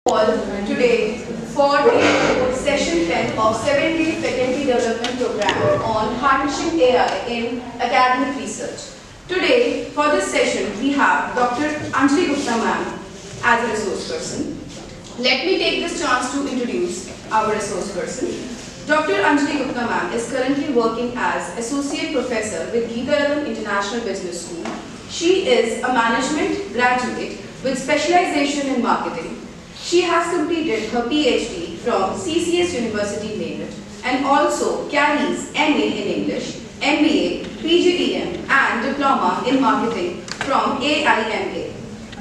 All today for the session 10 of 7-day faculty development program on harnessing AI in academic research. Today for this session we have Dr. Anjali Gupta ma'am as a resource person. Let me take this chance to introduce our resource person. Dr. Anjali Gupta ma'am is currently working as Associate Professor with Geetha International Business School. She is a management graduate with specialization in marketing. She has completed her PhD from CCS University, Meerut, and also carries MA in English, MBA, PGDM, and Diploma in Marketing from AIMA.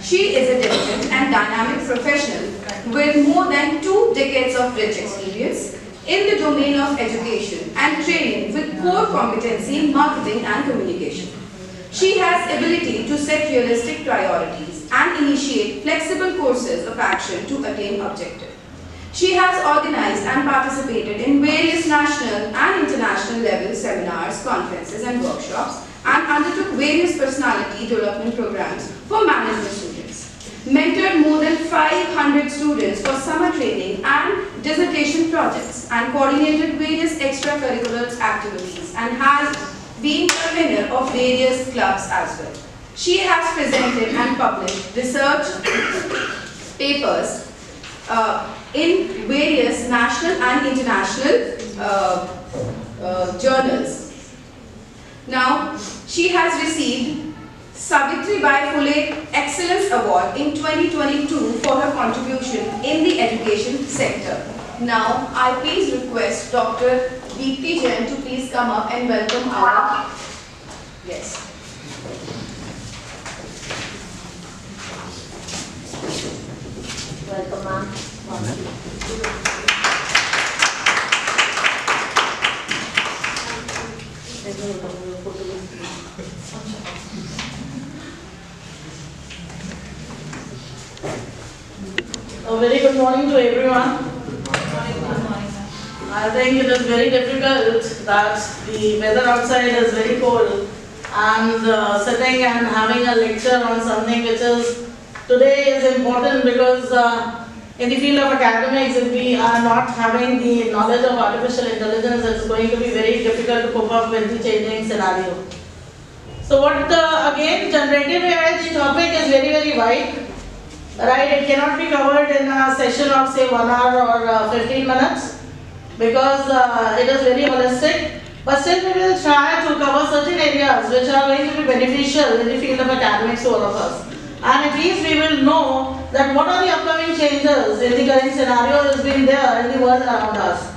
She is a diligent and dynamic professional with more than 2 decades of rich experience in the domain of education and training with core competency in marketing and communication. She has ability to set realistic priorities and initiate flexible courses of action to attain objective. She has organized and participated in various national and international level seminars, conferences and workshops and undertook various personality development programs for management students. Mentored more than 500 students for summer training and dissertation projects and coordinated various extracurricular activities and has been a winner of various clubs as well. She has presented and published research papers in various national and international journals. Now, she has received Savitribai Phule Excellence Award in 2022 for her contribution in the education sector. Now, I please request Dr. Deepti Jain to please come up and welcome our guest. Welcome, ma'am. A very good morning to everyone. I think it is very difficult that the weather outside is very cold and sitting and having a lecture on something which is today is important because in the field of academics, if we are not having the knowledge of artificial intelligence, it's going to be very difficult to cope up with the changing scenario. So again, generative AI, the topic is very, very wide. Right, it cannot be covered in a session of say 1 hour or 15 minutes because it is very holistic. But still we will try to cover certain areas which are going to be beneficial in the field of academics to all of us. And at least we will know that what are the upcoming changes in the current scenario that has been there in the world around us.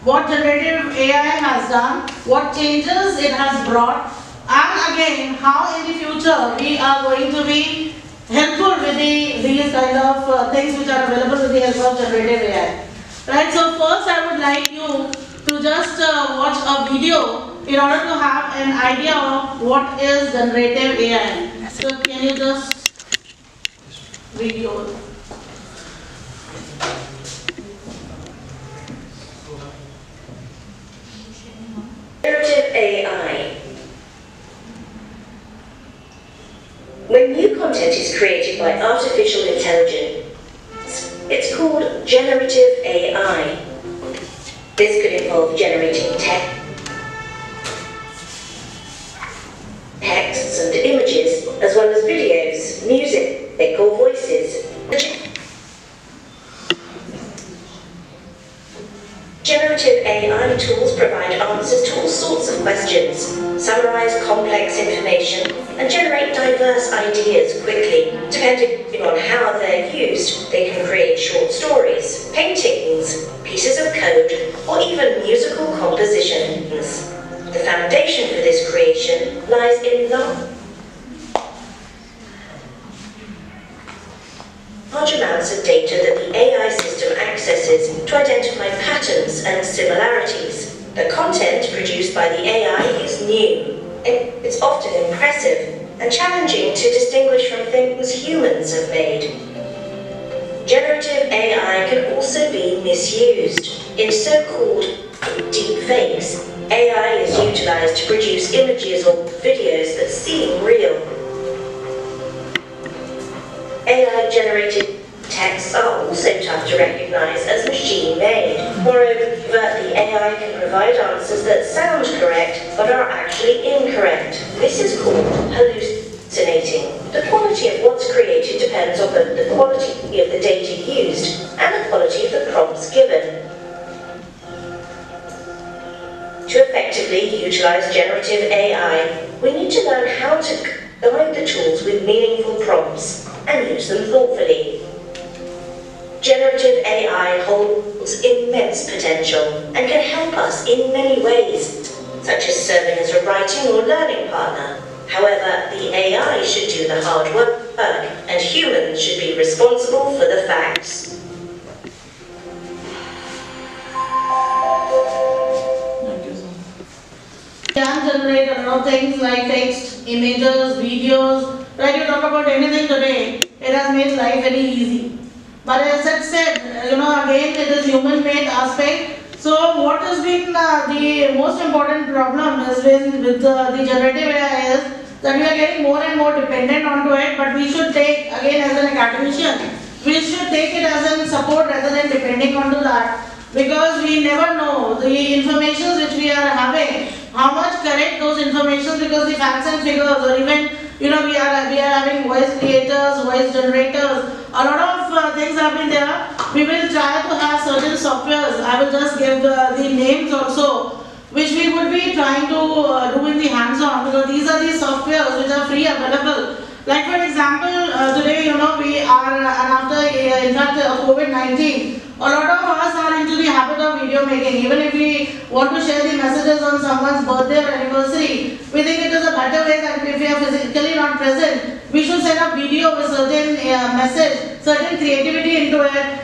What generative AI has done, what changes it has brought, and again how in the future we are going to be helpful with these kind of things which are available with the help of generative AI. Right, so first I would like you to just watch a video in order to have an idea of what is generative AI. So can you just video? Generative AI. When new content is created by artificial intelligence, it's called generative AI. This could involve generating texts and images, as well as videos, music, or voices. Generative AI tools provide answers to all sorts of questions, summarize complex information, and generate diverse ideas quickly. Depending on how they're used, they can create short stories, paintings, pieces of code, or even musical compositions. The foundation for this creation lies in large amounts of data that the AI system accesses to identify patterns and similarities. The content produced by the AI is new. It's often impressive and challenging to distinguish from things humans have made. Generative AI can also be misused. In so-called deepfakes, AI is utilized to produce images or videos that seem real. AI-generated text texts are also tough to recognize as machine-made. Moreover, the AI can provide answers that sound correct but are actually incorrect. This is called hallucinating. The quality of what's created depends on both the quality of the data used and the quality of the prompts given. To effectively utilize generative AI, we need to learn how to guide the tools with meaningful prompts and use them thoughtfully. Generative AI holds immense potential and can help us in many ways, such as serving as a writing or learning partner. However, the AI should do the hard work, and humans should be responsible for the facts. Can generate a lot of things like text, images, videos. Right, you talk about anything today, it has made life very easy. But as I said, again, it is human-made aspect. So what has been the most important problem has been with the generative AI is that we are getting more and more dependent onto it, but we should take, again as an academician, we should take it as a support rather than depending onto that. Because we never know the information which we are having, how much correct those information, because the facts and figures, or even we are having voice creators, voice generators, a lot of things have been there. We will try to have certain softwares. I will just give the names also, which we would be trying to do in the hands-on, because these are the softwares which are free available. Like for example, today we are, and after in fact COVID-19, a lot of us are into the habit of video making. Even if we want to share the messages on someone's birthday or anniversary, we think it is a better way that if we are physically not present, we should send a video with certain message, certain creativity into it,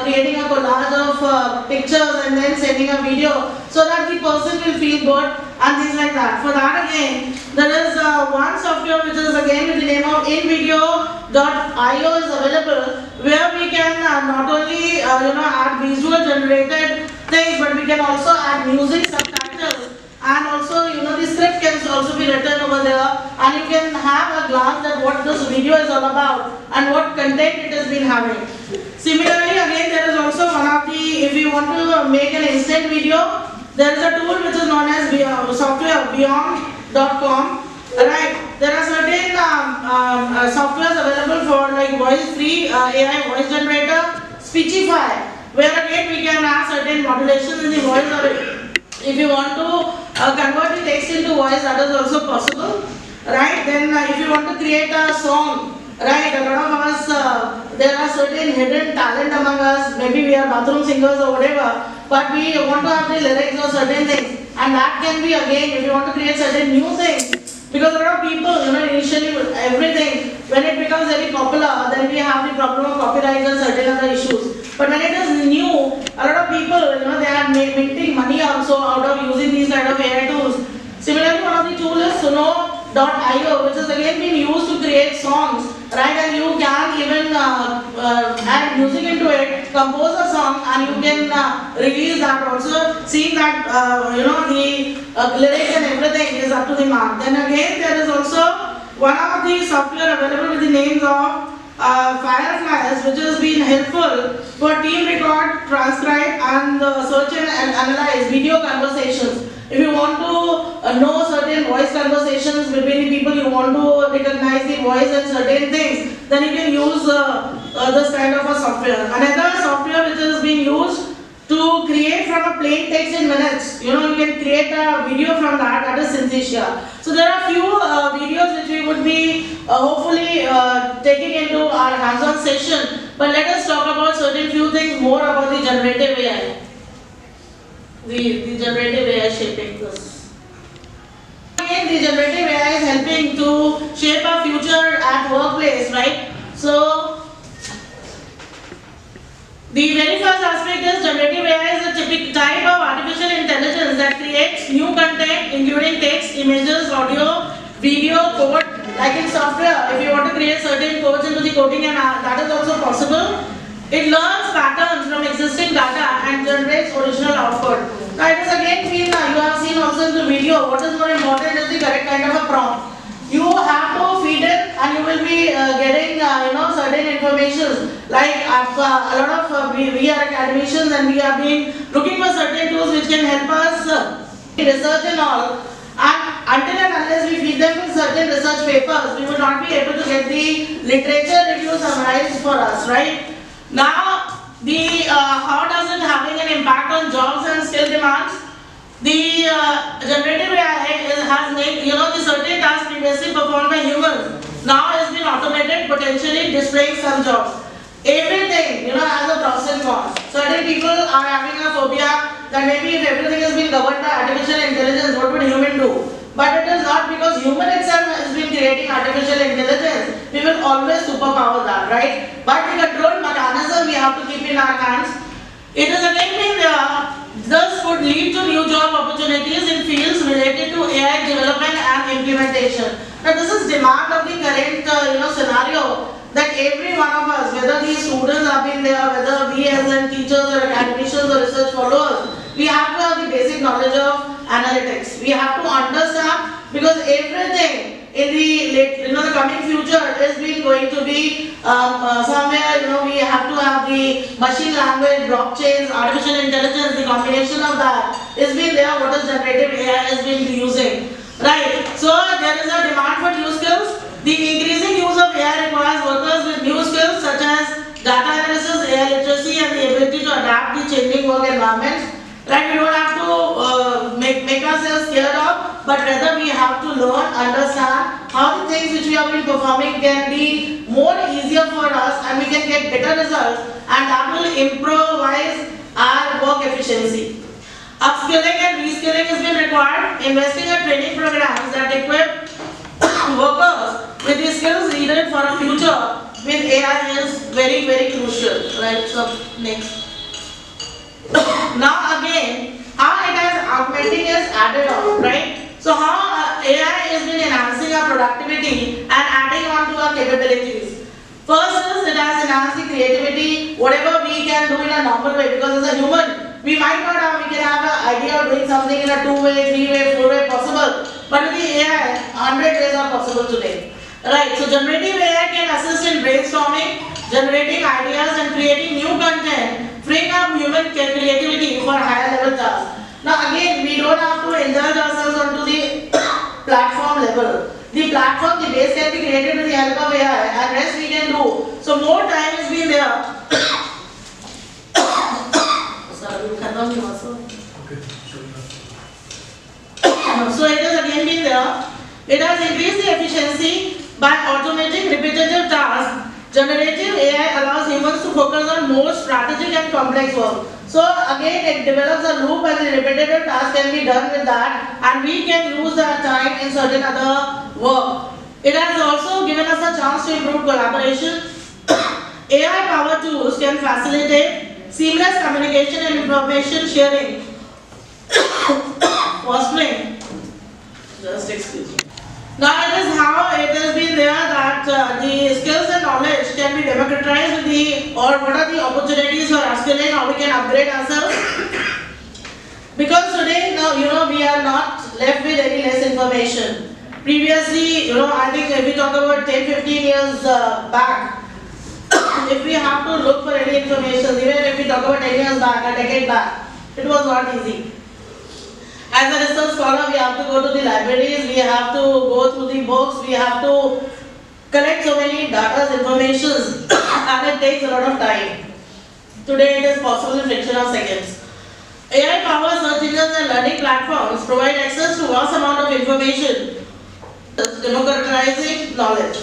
creating a collage of pictures and then sending a video so that the person will feel good and things like that. For that again, there is one software which is again with the name of InVideo.io is available, where we can not only add visual generated things, but we can also add music, subtitles, and also the script can also be written over there, and you can have a glance at what this video is all about and what content it has been having. Similarly, again there is also one of the, if you want to make an instant video, there is a tool which is known as software beyond.com. Right, there are certain softwares available for like voice-free AI voice generator, Speechify, where again we can have certain modulations in the voice of it. If you want to convert the text into voice, that is also possible. Right, then if you want to create a song, right, a lot of us, there are certain hidden talent among us, maybe we are bathroom singers or whatever, but we want to have the lyrics or certain things, and that can be again, if you want to create certain new things. Because a lot of people, initially everything, when it becomes very popular, then we have the problem of copyright and certain other issues. But when it is new, a lot of people, they are minting money also out of using these kind of AI tools. Similarly, one of the tools is Suno.io, which is again being used to create songs, right? And you can even add music into it, compose a song, and you can release that also, seeing that the lyrics and everything is up to the mark. Then again, there is also one of the software available with the names of Fireflies, which has been helpful for team record, transcribe, and search and analyze video conversations. If you want to know certain voice conversations between the people, you want to recognize the voice and certain things, then you can use this kind of a software. Another software which is being used to create from a plain text in minutes, you can create a video from that is Synthesia. So there are few videos which we would be hopefully taking into our hands-on session, but let us talk about certain few things more about the generative AI. The generative AI shaping this. Again, the generative AI is helping to shape our future at workplace, right? So, the very first aspect is generative AI is a typical type of artificial intelligence that creates new content, including text, images, audio, video, code. Like in software, if you want to create certain codes into the coding, and that is also possible. It learns patterns from existing data and generates original output. Now it is again been, you have seen also in the video, what is more important is the correct kind of a prompt. You have to feed it and you will be getting certain information. Like a lot of we are academicians and we have been looking for certain tools which can help us research and all. And until and unless we feed them with certain research papers, we would not be able to get the literature review summarized for us, right? Now, how does it having an impact on jobs and skill demands? The generative AI has made, the certain tasks previously performed by humans now has been automated, potentially displaying some jobs. Everything, has a pros and cons. Certain people are having a phobia that maybe if everything has been governed by artificial intelligence, what would human do? But it is not, because human itself has been creating artificial intelligence. We will always superpower that, right? But the control mechanism we have to keep in our hands. It is again being thus could lead to new job opportunities in fields related to AI development and implementation. Now this is demand of the current scenario, that every one of us, whether these students have been there, whether we as in teachers or academicians or research followers, we have to have the basic knowledge of analytics. We have to understand, because everything in the coming future is going to be somewhere, we have to have the machine language, blockchains, artificial intelligence, the combination of that is being there, what is generative AI has been using. Right, so there is a demand for new skills. The increasing use of AI requires workers with new skills such as data analysis, AI literacy, and the ability to adapt the changing work environment. Right, we don't have to make ourselves scared of, but rather we have to learn, understand how the things which we have been performing can be more easier for us, and we can get better results, and that will improvise our work efficiency. Upskilling and reskilling has been required. Investing in training programs that equip workers with the skills needed for a future with AI is very, very crucial. Right, so next. Now again, how it has augmenting is added on, right? So how AI has been enhancing our productivity and adding on to our capabilities. First is it has enhanced the creativity, whatever we can do in a normal way, because as a human, we might not have, we can have an idea of doing something in a 2-way, 3-way, 4-way possible, but with the AI, 100 ways are possible today. Right, so generative AI can assist in brainstorming, generating ideas and creating new content, freeing up human creativity for higher level tasks. Now again, we don't have to indulge ourselves onto the platform level. The platform, the base can be created with the help of AI, and rest we can do. So more time is being there. So it has again been there. It has increased the efficiency by automating repetitive tasks. Generative AI allows humans to focus on more strategic and complex work. So again, it develops a loop, and the repetitive task can be done with that, and we can use that time in certain other work. It has also given us a chance to improve collaboration. AI-powered tools can facilitate seamless communication and information sharing. Fostering. Just excuse me. Now it is how it has been there that the skills and knowledge can be democratized with or what are the opportunities for upskilling, how we can upgrade ourselves. Because today, now, we are not left with any less information. Previously, I think if we talk about 10-15 years back, if we have to look for any information, even if we talk about 10 years back, a decade back, it was not easy. As a research scholar, we have to go to the libraries, we have to go through the books, we have to collect so many data, information, and it takes a lot of time. Today, it is possible in fraction of seconds. AI-powered search engines and learning platforms provide access to vast amount of information, democratizing knowledge.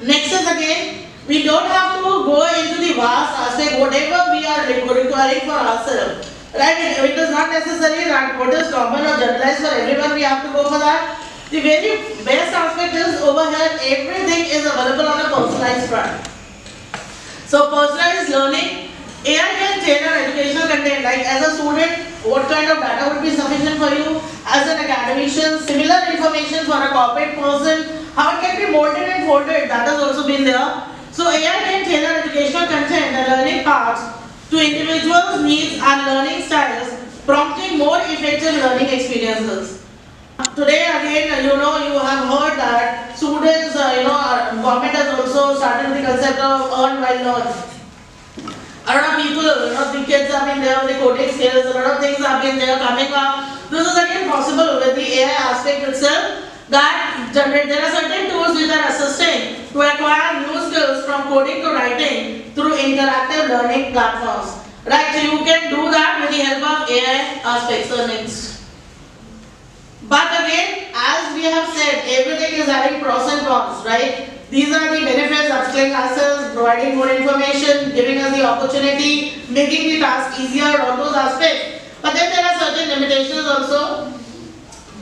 Next is again, we don't have to go into the vast aspect, whatever we are requiring for ourselves. Right? It is not necessary that what is common or generalized for everyone, we have to go for that. The very best aspect is over here, everything is available on a personalized front. So personalized learning, AI can tailor educational content, like as a student, what kind of data would be sufficient for you? As an academician, similar information for a corporate person, how it can be molded and folded, that has also been there. So AI can tailor educational content and learning paths to individuals' needs and learning styles, prompting more effective learning experiences. Today again, you have heard that students, concept of earn while learn. A lot of people, the kids have been there with the coding skills, a lot of things have been there coming up. This is again possible with the AI aspect itself, that there are certain tools which are assisting to acquire new skills from coding to writing through interactive learning platforms. Right, so you can do that with the help of AI aspects. So next. But again, as we have said, everything is having pros and cons, right? These are the benefits: upskilling ourselves, providing more information, giving us the opportunity, making the task easier, all those aspects. But then there are certain limitations also.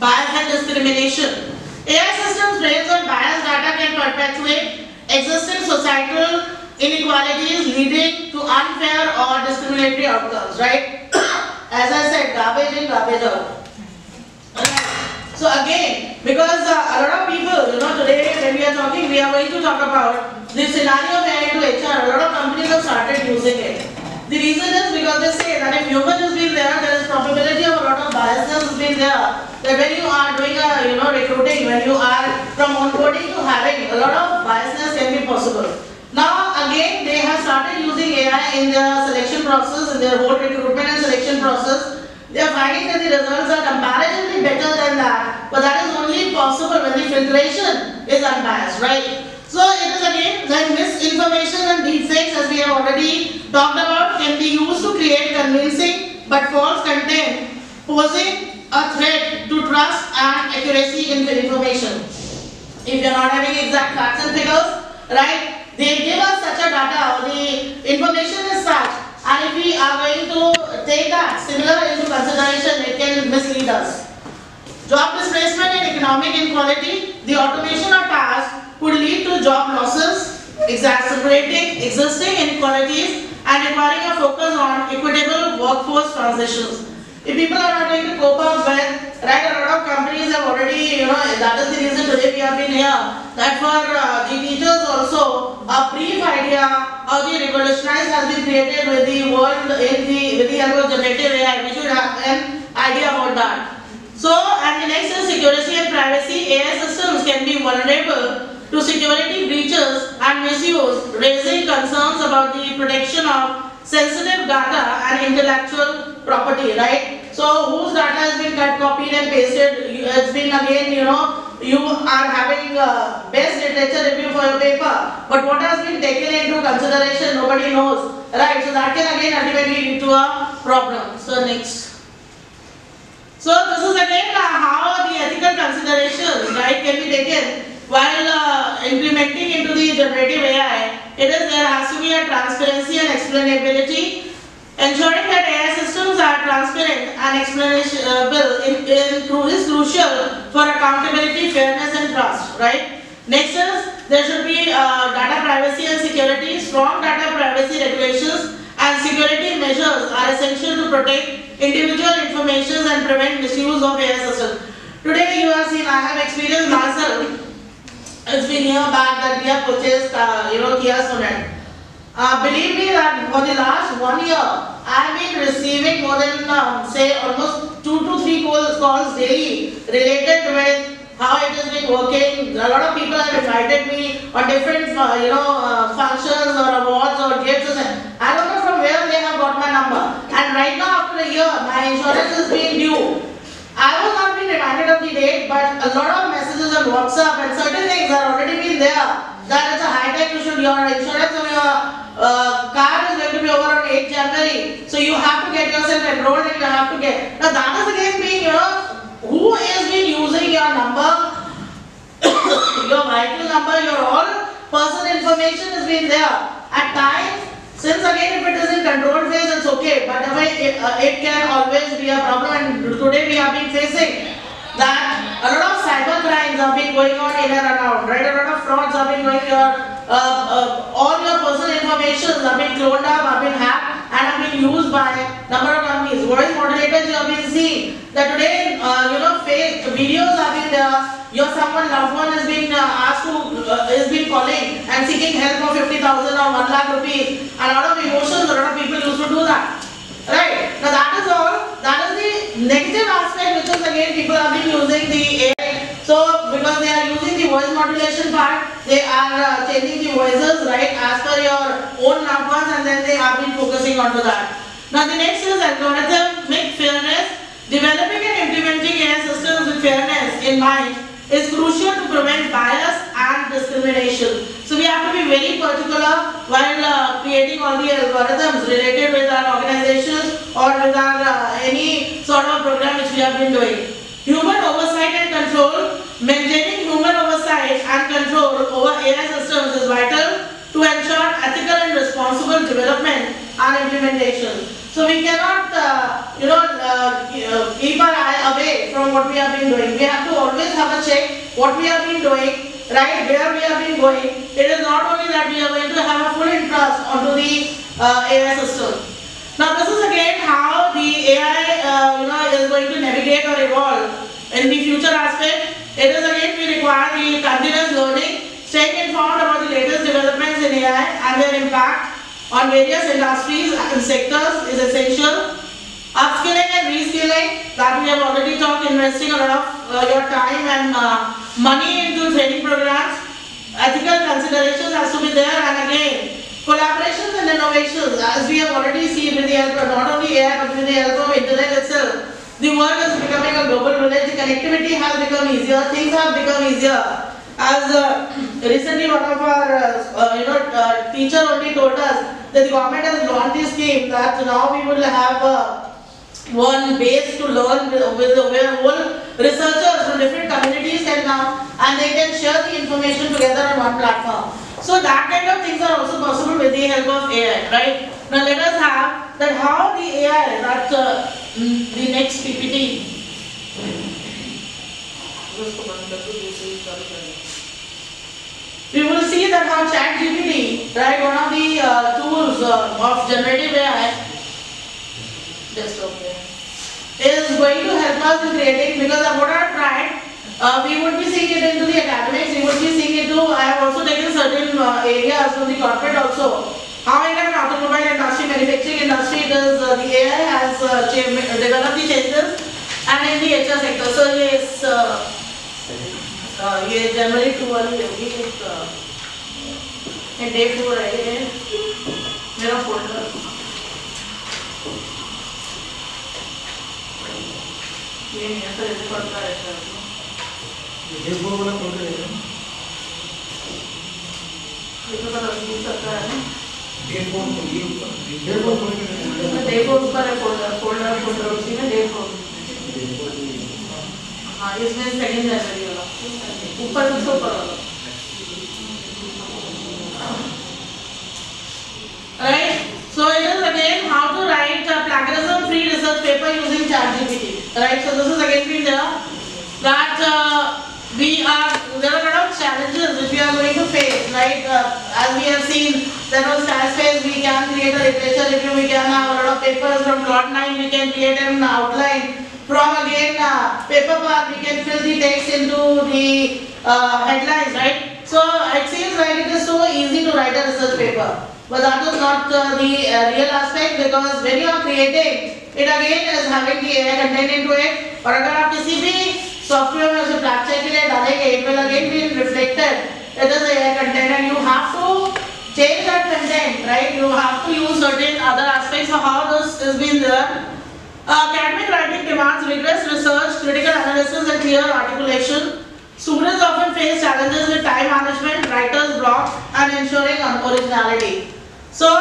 Bias and discrimination. AI systems trained on biased data can perpetuate existing societal inequalities, leading to unfair or discriminatory outcomes, right? As I said, garbage in, garbage out. So again, because a lot of people, today when we are talking, we are going to talk about the scenario of AI to HR. A lot of companies have started using it. The reason is because they say that if human has been there is probability of a lot of biasness has been there. That when you are doing a recruiting, when you are from onboarding to hiring, a lot of biasness can be possible. Now again, they have started using AI in their selection process, in their whole recruitment and selection process. They are finding that the results are comparatively better than that, but that is only possible when the filtration is unbiased, right? So it is again that misinformation and deepfakes, as we have already talked about, can be used to create convincing but false content, posing a threat to trust and accuracy in information. If you are not having exact facts and figures, right, they give us such a data, or the information is such, and if we are going to take that similar into consideration, it can mislead us. Job displacement and economic inequality. The automation of tasks could lead to job losses, exacerbating existing inequalities and requiring a focus on equitable workforce transitions. If people are not going to cope up with, right, a lot of companies have already, that is the reason today we have been here, that for the teachers also, a brief idea of the revolutionize has been created with the world with the help of generative AI. We should have an idea about that. So, and the next is security and privacy. AI systems can be vulnerable to security breaches and misuse, raising concerns about the protection of sensitive data and intellectual property, right? So whose data has been cut, copied and pasted, it's been again, you are having best literature review for your paper, but what has been taken into consideration, nobody knows, right? So that can again ultimately lead to a problem. So next. So this is again how the ethical considerations, right, can be taken while implementing into the generative AI. It is there has to be a transparency and explainability. Ensuring that AI systems are transparent and explainable is crucial for accountability, fairness and trust, right? Next is, there should be data privacy and security. Strong data privacy regulations and security measures are essential to protect individual information and prevent misuse of AI systems. Today you have seen, I have experienced myself. It's been a year back that we have purchased, Kia Sonet. Believe me that for the last 1 year, I have been receiving more than, say, almost 2 to 3 calls daily related with how it has been working. A lot of people have invited me on different, functions or awards or gifts. I don't know from where they have got my number. And right now, after a year, my insurance is being due. I was not being reminded of the date, but a lot of messages on WhatsApp and certain things are already been there. That it's a high tech, your insurance of your car is going to be over on 8th January. So you have to get yourself enrolled and you have to get. Now that is again being, who is been using your number, your vital number, your all personal information has been there. At times, since again if it is in control phase, it's okay, but it can always be a problem, and today we have been facing that a lot of cyber crimes have been going on in and around, right? A lot of frauds have been going on, all your personal information have been cloned up, have been hacked and have been used by number of companies. Voice modulators you have been seeing, that today, fake videos have been there. Your someone loved one has been asked to, has been calling and seeking help of 50,000 or 1 lakh rupees. And a lot of emotions, a lot of people used to do that. Right? Now that is all. That is the negative aspect, which is again people have been using the AI. So because they are using the voice modulator modulation part, they are changing the voices, right, as per your own loved ones, and then they have been focusing onto that. Now the next is algorithmic fairness. Developing and implementing AI systems with fairness in mind is crucial to prevent bias and discrimination. So we have to be very particular while creating all the algorithms related with our organizations or with our any sort of program which we have been doing. Human oversight and control. Maintaining human oversight and control over AI systems is vital to ensure ethical and responsible development and implementation. So we cannot, keep our eye away from what we have been doing. We have to always have a check what we have been doing, right, where we have been going. It is not only that we are going to have a full interest onto the AI system. Now this is again how the AI, is going to navigate or evolve in the future aspect. It is again we require the continuous learning, staying informed about the latest developments in AI and their impact on various industries and sectors is essential. Upskilling and reskilling, that we have already talked, investing a lot of your time and money into training programs. Ethical considerations has to be there, and again, collaborations and innovations, as we have already seen with the help of not only AI but with the help of internet itself. The world is becoming a global village, the connectivity has become easier, things have become easier. As recently one of our teacher only told us that the government has launched this scheme that now we will have one base to learn with where whole researchers from different communities can come and they can share the information together on one platform. So that kind of things are also possible with the help of AI, right? Now let us have that how the AI, that the next PPT. We will see that how ChatGPT, right, one of the tools of generative AI, is going to help us in creating, because of what I have tried, we would be seeing it into the academics, we would be seeing it to, I have also taken certain areas from the corporate also. How in an automobile industry, manufacturing industry, the AI has developed the changes, and in the HR sector. So yes, ये जनवरी 2 वाली होगी एक day 4 है मेरा folder ये नहीं है sir ऐसे पड़ता है सर डे 4 वाला फोल्डर है ये तो सर यूज करता है डे 4 ऊपर है फोल्डर उसी में डे 4 हाँ इसमें सेकंड जनवरी वाला ऊपर सबसे ऊपर वाला right. So it is again how to write a plagiarism free research paper using ChatGPT, right. So this is again been there that there are a lot of challenges which we are going to face, right. As we have seen, there was Staspace, we can create a literature review, we can have a lot of papers from Plot 9, we can create an outline. From again paper part, we can fill the text into the headlines, right? So it seems like it is so easy to write a research paper, but that is not the real aspect, because when you are creating, it again is having the AI content into it. और अगर आप किसी भी software में उसे black check के लिए डालेंगे, it will again be reflected. It is AI content, and you have to change that content, right? You have to use certain other aspects of how this is being done. Academic writing demands rigorous research, critical analysis and clear articulation. Students often face challenges with time management, writer's block and ensuring originality. So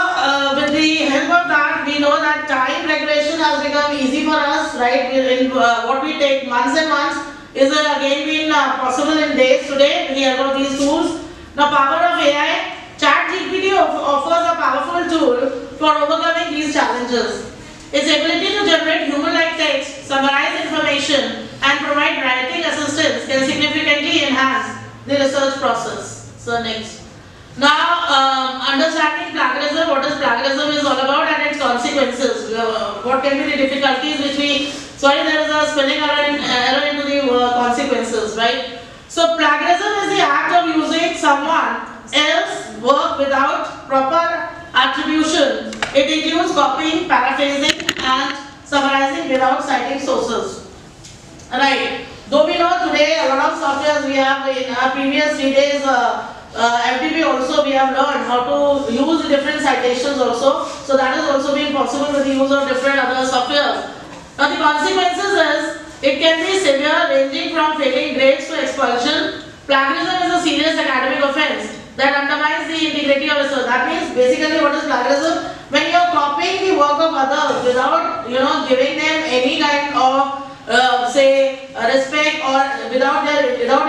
with the help of that, we know that time regulation has become easy for us, right? In what we take months and months is again been possible in days today with the help of these tools. The power of AI, ChatGPT offers a powerful tool for overcoming these challenges. Its ability to generate human-like text, summarize information, and provide writing assistance can significantly enhance the research process. So next. Now, understanding plagiarism, what is plagiarism is all about and its consequences. What can be the difficulties which there is a spelling error into the consequences, right? So plagiarism is the act of using someone else's work without proper attribution. It includes copying, paraphrasing and summarizing without citing sources. Right. Though we know today a lot of softwares we have in our previous 3 days FTP also we have learned how to use different citations also. So that has also been possible with the use of different other softwares. Now the consequences is it can be severe, ranging from failing grades to expulsion. Plagiarism is a serious academic offense that undermines the integrity of research. That means basically what is plagiarism? When you are copying the work of others without giving them any kind of respect, or without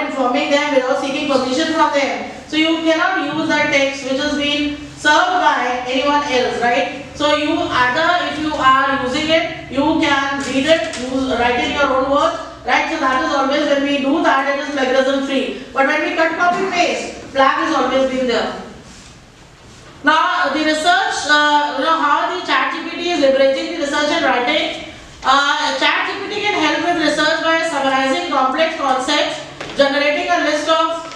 informing them, without seeking permission from them. So you cannot use that text which has been served by anyone else, right? So you either, if you are using it, you can read it, write in your own words, right? So that is always, when we do that, it is plagiarism free. But when we cut, copy, paste, plag has always been there. Now the research, how the ChatGPT is leveraging the research and writing. ChatGPT can help with research by summarizing complex concepts, generating a list of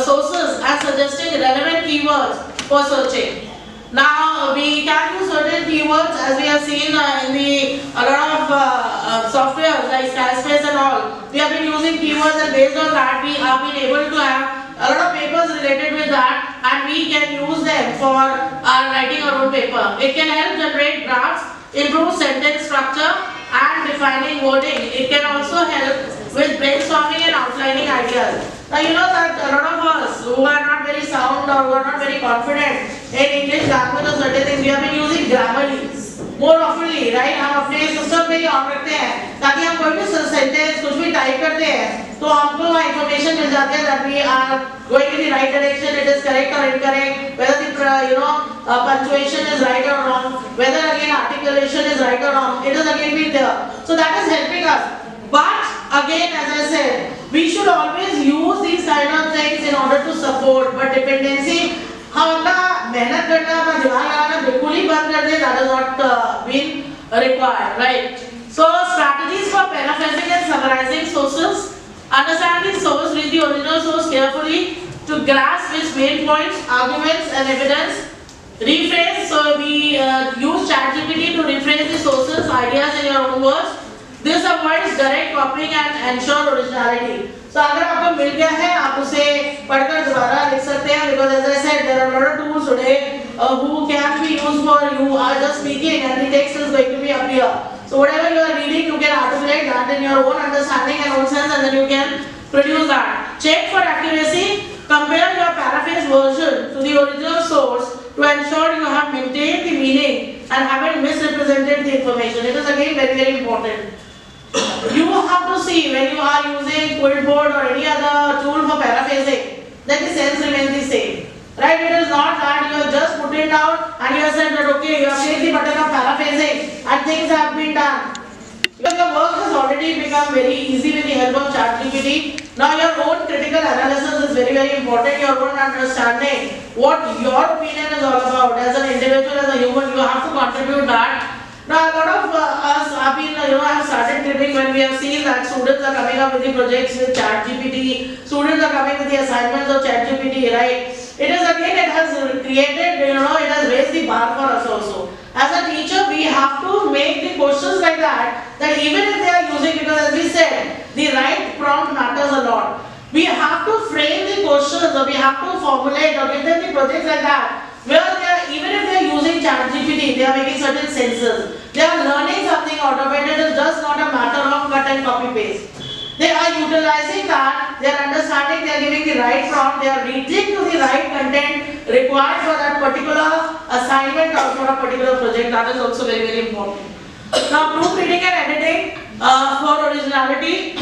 sources and suggesting relevant keywords for searching. Now we can use certain keywords as we have seen in a lot of software like Squarespace and all. We have been using keywords, and based on that we have been able to have a lot of papers related with that, and we can use them for writing our own paper. It can help generate drafts, improve sentence structure and defining wording. It can also help with brainstorming and outlining ideas. Now you know that a lot of us who are not very sound or who are not very confident in English language or certain things, we have been using Grammarly more oftenly, right? हम अपने system पे ही on रखते हैं ताकि हम कोई भी sentence कुछ भी टाइप करते हैं तो हमको वहाँ इंफॉर्मेशन मिल जाती है that we are going in the right direction, it is correct or incorrect, whether the punctuation is right or wrong, whether again articulation is right or wrong, it is again been there. So that is helping us. But again, as I said, we should always use these kind of things in order to support. But dependency, हम अपना मेहनत करना, अपना दिमाग लगाना बिल्कुल ही बंद कर दे, that has not been required, right? So strategies for paraphrasing and summarizing sources. Understand the source, read the original source carefully to grasp its main points, arguments and evidence. Rephrase, so we use ChatGPT to rephrase the sources, ideas in your own words. This avoids direct copying and ensure originality. So अगर आपको मिल गया है, आप उसे पढ़कर दोबारा लिख सकते हैं, because as I said, there are a lot of tools today who can be used for you are just speaking and the text is going to be appear. So whatever you are reading, you can articulate that in your own understanding and own sense, and then you can produce that. Check for accuracy. Compare your paraphrase version to the original source to ensure you have maintained the meaning and haven't misrepresented the information. It is again very, very important. You have to see when you are using Quillboard or any other tool for paraphrasing, that the sense remains the same. Right? It is not that you have just put it down and you have said that okay, you have clicked the button of paraphrasing and things have been done. Because your work has already become very easy with the help of ChatGPT. Now your own critical analysis is very, very important. Your own understanding what your opinion is all about. As an individual, as a human, you have to contribute that. Now a lot of us have been, have started tripping when we have seen that students are coming up with the projects with ChatGPT. Students are coming with the assignments of ChatGPT, right? It is again, it has created, it has raised the bar for us also. As a teacher, we have to make the questions like that even if they are using, because as we said, the right prompt matters a lot. We have to frame the questions, or we have to formulate or give them the projects like that, where they are, even if they are using ChatGPT, they are making certain senses. They are learning something out of it. It is just not a matter of cut and copy paste. They are utilizing that, they are understanding, they are giving the right prompt, they are reaching to the right content required for that particular assignment or for a particular project. That is also very, very important. Now, proofreading and editing for originality.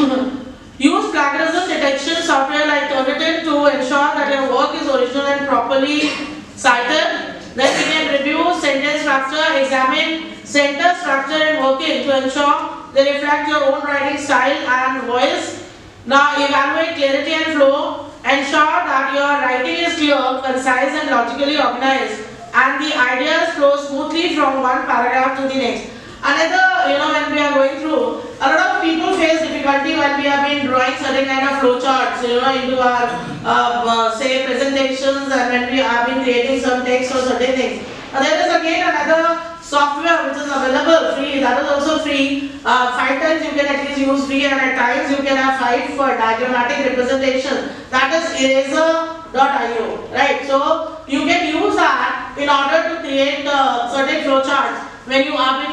Use plagiarism detection software like Turnitin to ensure that your work is original and properly cited. Then you can review sentence structure, examine sentence structure and working to ensure they reflect your own writing style and voice. Now evaluate clarity and flow. Ensure that your writing is clear, concise and logically organized, and the ideas flow smoothly from one paragraph to the next. Another, when we are going through, a lot of people face difficulty when we have been drawing certain kind of flow charts, into our, say, presentations, and when we have been creating some text or certain things. Now there is again another software which is available free, free, that is also free. 5 times you can at least use free, and at times you can have 5 for diagrammatic representation. That is eraser.io, right? So you can use that in order to create certain flowcharts when you are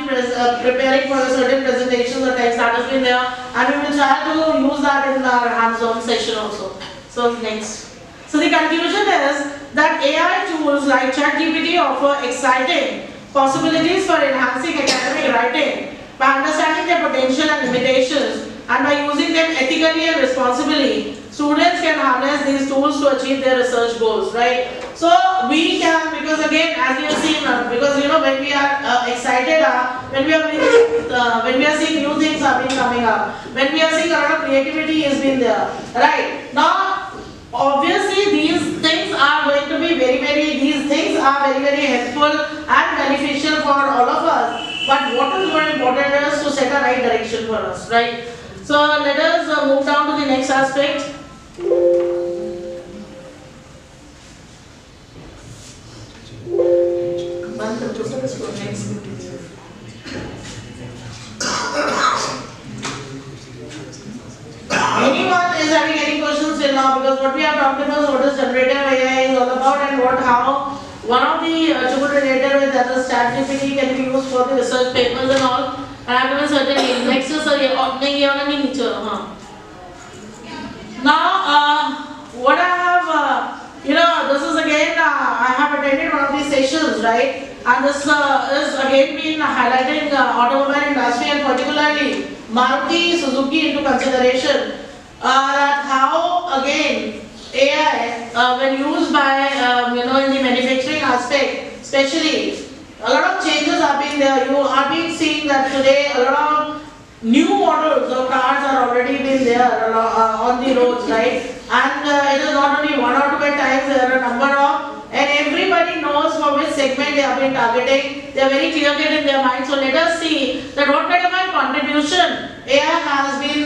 preparing for a certain presentation or text that has been there, and we will try to use that in our hands-on session also. So next. So the conclusion is that AI tools like ChatGPT offer exciting possibilities for enhancing academic writing by understanding their potential and limitations, and by using them ethically and responsibly. Students can harness these tools to achieve their research goals, right? So we can, because again, as we have seen, because you know, when we are excited, when we are seeing new things are being coming up, when we are seeing a lot of creativity is being there, right? Now, obviously, these things are going to be very helpful and beneficial for all of us. But what is more important is to set a right direction for us, right? So let us move down to the next aspect. Anyone is having any questions till now? Because what we are talking about, what is generative AI is all about, and how one of the tool related with that is ChatGPT can be used for the research papers and all. And I have given certain names. Next is now, what I have, this is again, I have attended one of these sessions, right? And this is again been highlighting automobile industry and particularly Maruti Suzuki into consideration. That how again AI when used by in the manufacturing aspect, especially a lot of changes are being there. You are being seeing that today a lot of new models of cars are already been there on the roads, right? And it is not only 1 or 2 at times, there are a number of, and everybody knows for which segment they have been targeting. They are very clear cut in their mind. So let us see that what kind of a contribution AI has been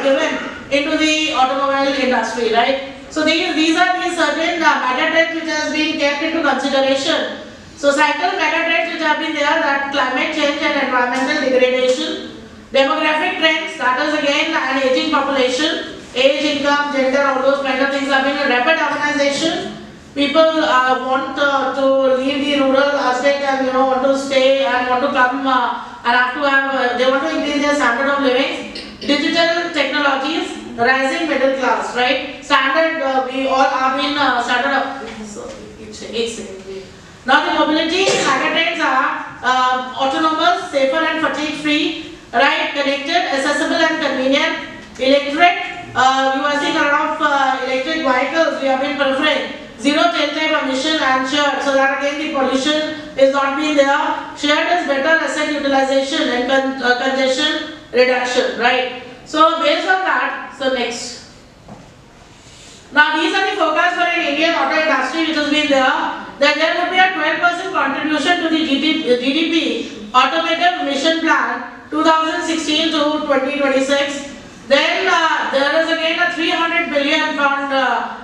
given into the automobile industry, right? So these are the certain mega trends which has been kept into consideration. Societal mega trends which have been there, that climate change and environmental degradation. Demographic trends, that is again an aging population, age, income, gender, all those kind of things have been a rapid urbanization. People want to leave the rural aspect and want to stay and want to come and have to have, they want to increase their standard of living. Digital technologies, rising middle class, right? Standard, we all are being standard of, now the mobility megatrends are autonomous, safer and fatigue free, right? Connected, accessible and convenient. Electric, you are seeing a lot of electric vehicles we have been preferring. Zero tailpipe emission and shared, so that again the pollution is not being there. Shared is better asset utilization and congestion reduction, right? So based on that, so next. Now these are the forecasts for an Indian auto industry which has been there. That there would be a 12% contribution to the GDP automotive mission plan 2016 to 2026. Then there is again a 300 billion pound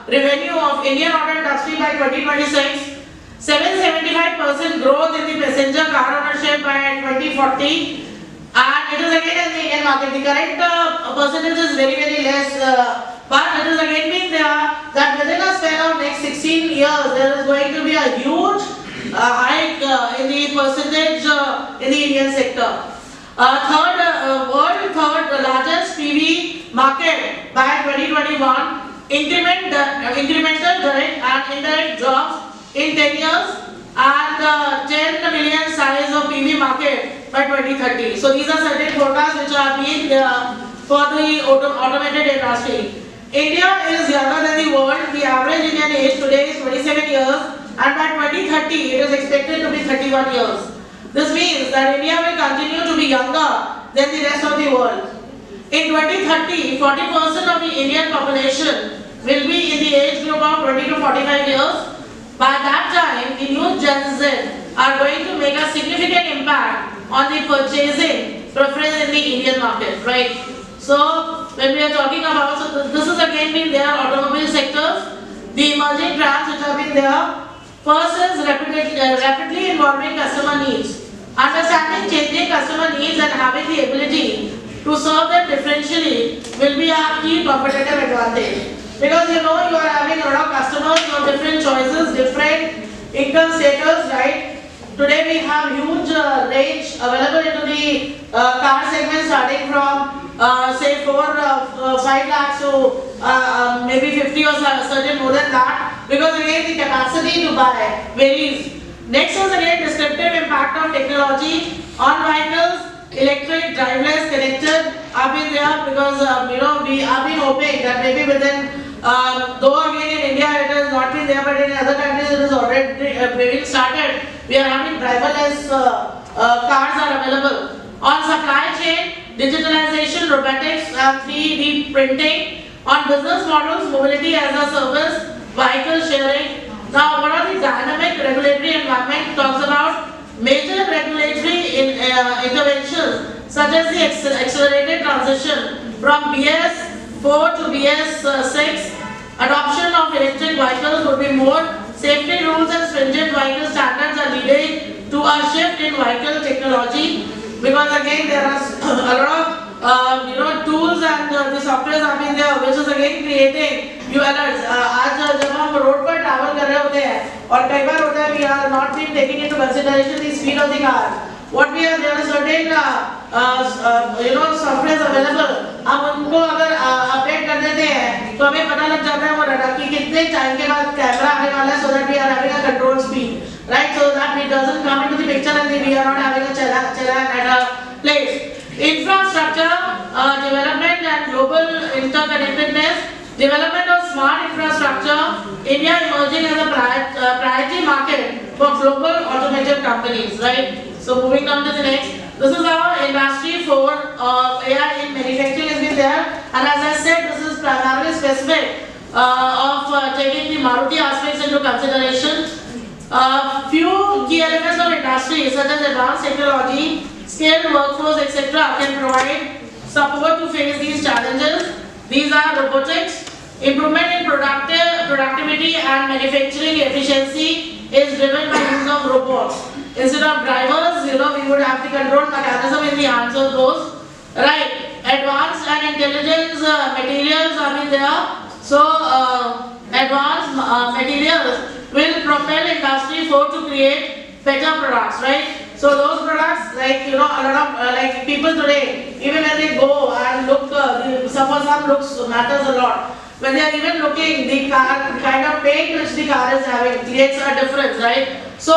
revenue of Indian auto industry by 2026. 775% growth in the passenger car ownership by 2040. And it is again in the Indian market. The current percentage is very less, but it is again being there that within a span of next 16 years there is going to be a huge hike in the percentage in the Indian sector. World third largest PV market by 2021. Incremental direct and indirect jobs in 10 years, and 10 million size of PV market by 2030. So these are certain forecasts which are being for the automated industry. India is younger than the world. The average Indian age today is 27 years, and by 2030 it is expected to be 31 years. This means that India will continue to be younger than the rest of the world. In 2030, 40% of the Indian population will be in the age group of 20 to 45 years. By that time, the new Gen Z are going to make a significant impact on the purchasing preference in the Indian market, right? So, when we are talking about, so this is again been there, automobile sectors, the emerging trends which have been there. First is rapidly evolving customer needs. Understanding changing customer needs and having the ability to serve them differentially will be our key competitive advantage. Because you know you are having a lot of customers of different choices, different income status, right? Today we have huge range available into the car segment starting from say 5 lakhs to maybe 50 or certain more than that, because again the capacity to buy varies. Next is again descriptive impact of technology on vehicles. Electric, driverless, connected have been there because you know we have been hoping that maybe within though again in India it has not been there, but in other countries it is already being started. We are having driverless cars are available. On supply chain, digitalization, robotics, 3D printing. On business models, mobility as a service, vehicle sharing. Now, what are the dynamic regulatory environment talks about? Major regulatory interventions such as the accelerated transition from BS4 to BS6, adoption of electric vehicles would be more, safety rules and stringent vehicle standards are leading to a shift in vehicle technology, because again there are a lot of tools and the software have been there, which is again creating new alerts. आज जब हम road पर travel कर रहे होते हैं और कई बार होता है we are not being taking into consideration the speed of the car. What we are, there are certain softwares available. हम उनको अगर अपडेट कर देते हैं तो हमें पता लग जाता है वो रडार की कितने टाइम के बाद कैमरा आने वाला है, so that we are having a control speed, right? So that it doesn't come into the picture and we are not having a challan at a place. Infrastructure development and global interconnectedness. Development of smart infrastructure. India emerging as a priority market for global automotive companies, right? So moving on to the next. This is our industry 4 AI in manufacturing has been there, and as I said, this is primarily specific of taking the Maruti aspects into consideration. Few key elements of industry such as advanced technology, skilled workforce, etc. can provide support to face these challenges. These are robotics. Improvement in productivity and manufacturing efficiency is driven by use of robots. Instead of drivers, we would have the control mechanism in the hands of those. Right. Advanced and intelligence materials are in there. So, advanced materials will propel industry 4 to create better products, right? So those products, like a lot of like people today, even when they go and look, some looks matters a lot. When they are even looking, the car, kind of paint which the car is having creates a difference, right? So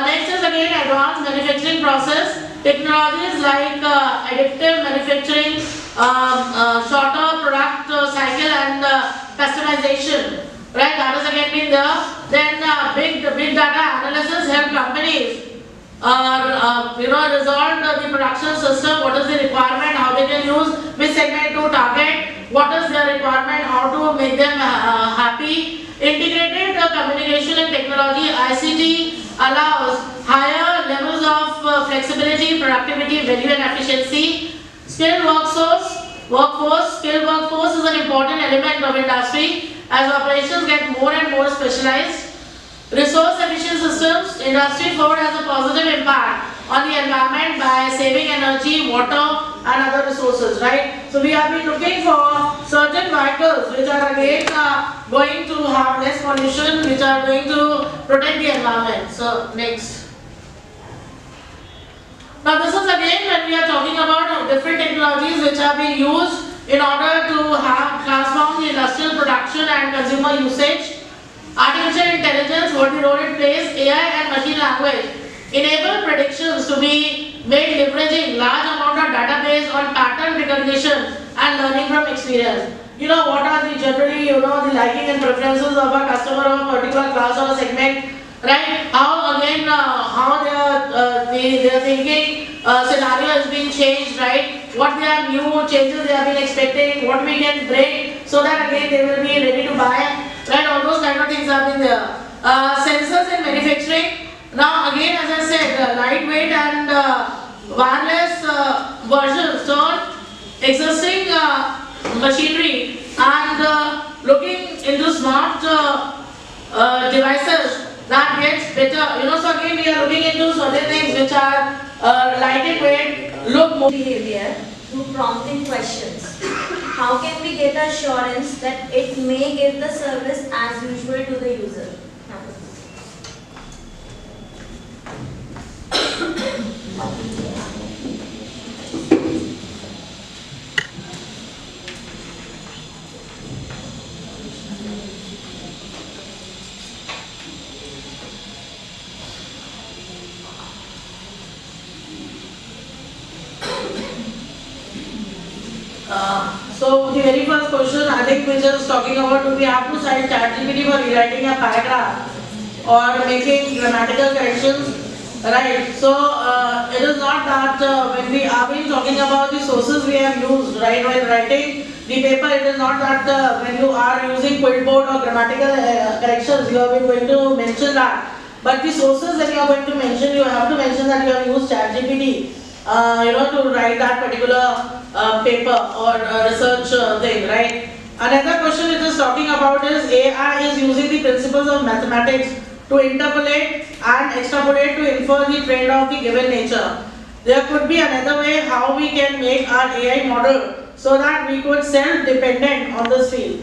next is again advanced manufacturing process. Technologies like additive manufacturing, shorter product cycle and customization, right? That has again been there. Then big data analysis help companies resolve the production system. What is the requirement? How they can use which segment to target? What is their requirement? How to make them happy? Integrated communication and technology (ICT) allows higher levels of flexibility, productivity, value, and efficiency. Skilled workforce. Skilled workforce is an important element of industry as operations get more and more specialized. Resource efficient systems. Industry 4 has a positive impact on the environment by saving energy, water, and other resources, right? So we have been looking for certain vehicles which are again going to have less pollution, which are going to protect the environment. So next. Now this is again when we are talking about different technologies which are being used in order to have transform the industrial production and consumer usage. Artificial intelligence, what the role it plays, AI and machine language enable predictions to be made leveraging large amount of database on pattern recognition and learning from experience. What are the generally, the liking and preferences of a customer of a particular class or a segment, right? How again, how their thinking scenario has been changed, right? What their new changes they have been expecting, what we can bring so that again they will be ready to buy. Right, all those kind of things have been there. Sensors in manufacturing. Now again, as I said, lightweight and wireless versions turn existing machinery and looking into smart devices that gets better. So again we are looking into certain things which are lighting weight, look more. Behavior through prompting questions. How can we get assurance that it may give the service as usual to the user? So the very first question I think which is talking about, do we have to cite ChatGPT for rewriting a paragraph or making grammatical corrections? Right. So it is not that when we are been talking about the sources we have used, right, while writing the paper, it is not that when you are using Quillboard or grammatical corrections, you are going to mention that. But the sources that you are going to mention, you have to mention that you have used ChatGPT. To write that particular paper or research thing, right? Another question it is talking about is AI is using the principles of mathematics to interpolate and extrapolate to infer the trend of the given nature. There could be another way how we can make our AI model so that we could self-dependent on this field.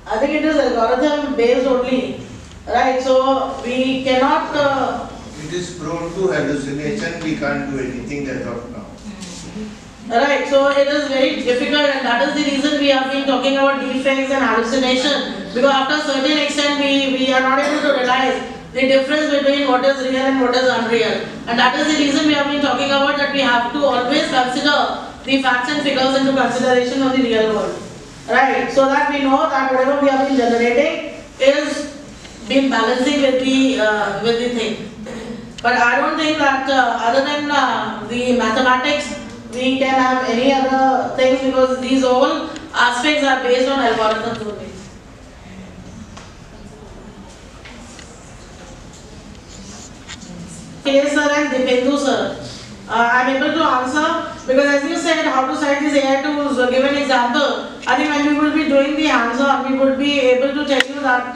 I think it is algorithm based only, right? So we cannot it is prone to hallucination, we can't do anything as of now. Right, so it is very difficult, and that is the reason we have been talking about defects and hallucination, because after a certain extent we are not able to realize the difference between what is real and what is unreal. And that is the reason we have been talking about that we have to always consider the facts and figures into consideration of the real world. Right, so that we know that whatever we have been generating is been balancing with the thing. But I don't think that other than the mathematics, we can have any other things, because these all aspects are based on algorithms only. K sir and Dipendu sir, I am able to answer, because as you said, how to cite this AI tools, give an example. I think when we will be doing the hands-on, we would be able to tell you that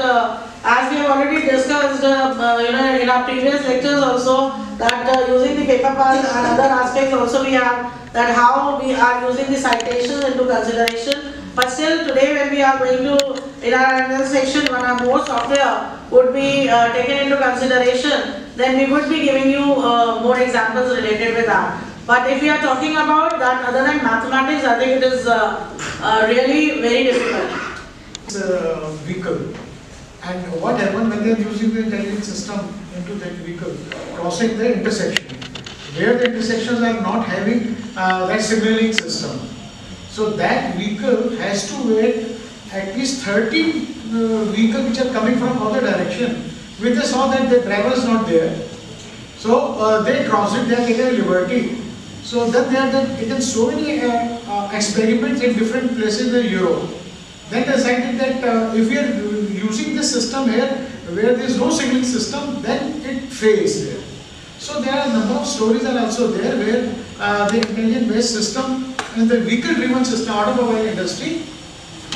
as we have already discussed in our previous lectures also, that using the paper pal and other aspects also we have, that how we are using the citations into consideration. But still today when we are going to, in our another section, when our more software would be taken into consideration, then we would be giving you more examples related with that. But if we are talking about that other than mathematics, I think it is really very difficult. It's a vehicle. And what happens when they are using the intelligent system into that vehicle, crossing the intersection, where the intersections are not having that signaling system. So that vehicle has to wait at least 30 vehicles which are coming from other direction, which they saw that the driver is not there. So they cross it, they are taking a liberty. So then they are taken so many experiments in different places in Europe. Then they decided that if we are using this system here where there is no signaling system, then it fails there. So there are a number of stories are also there where the intelligent based system and the vehicle driven system, automobile industry,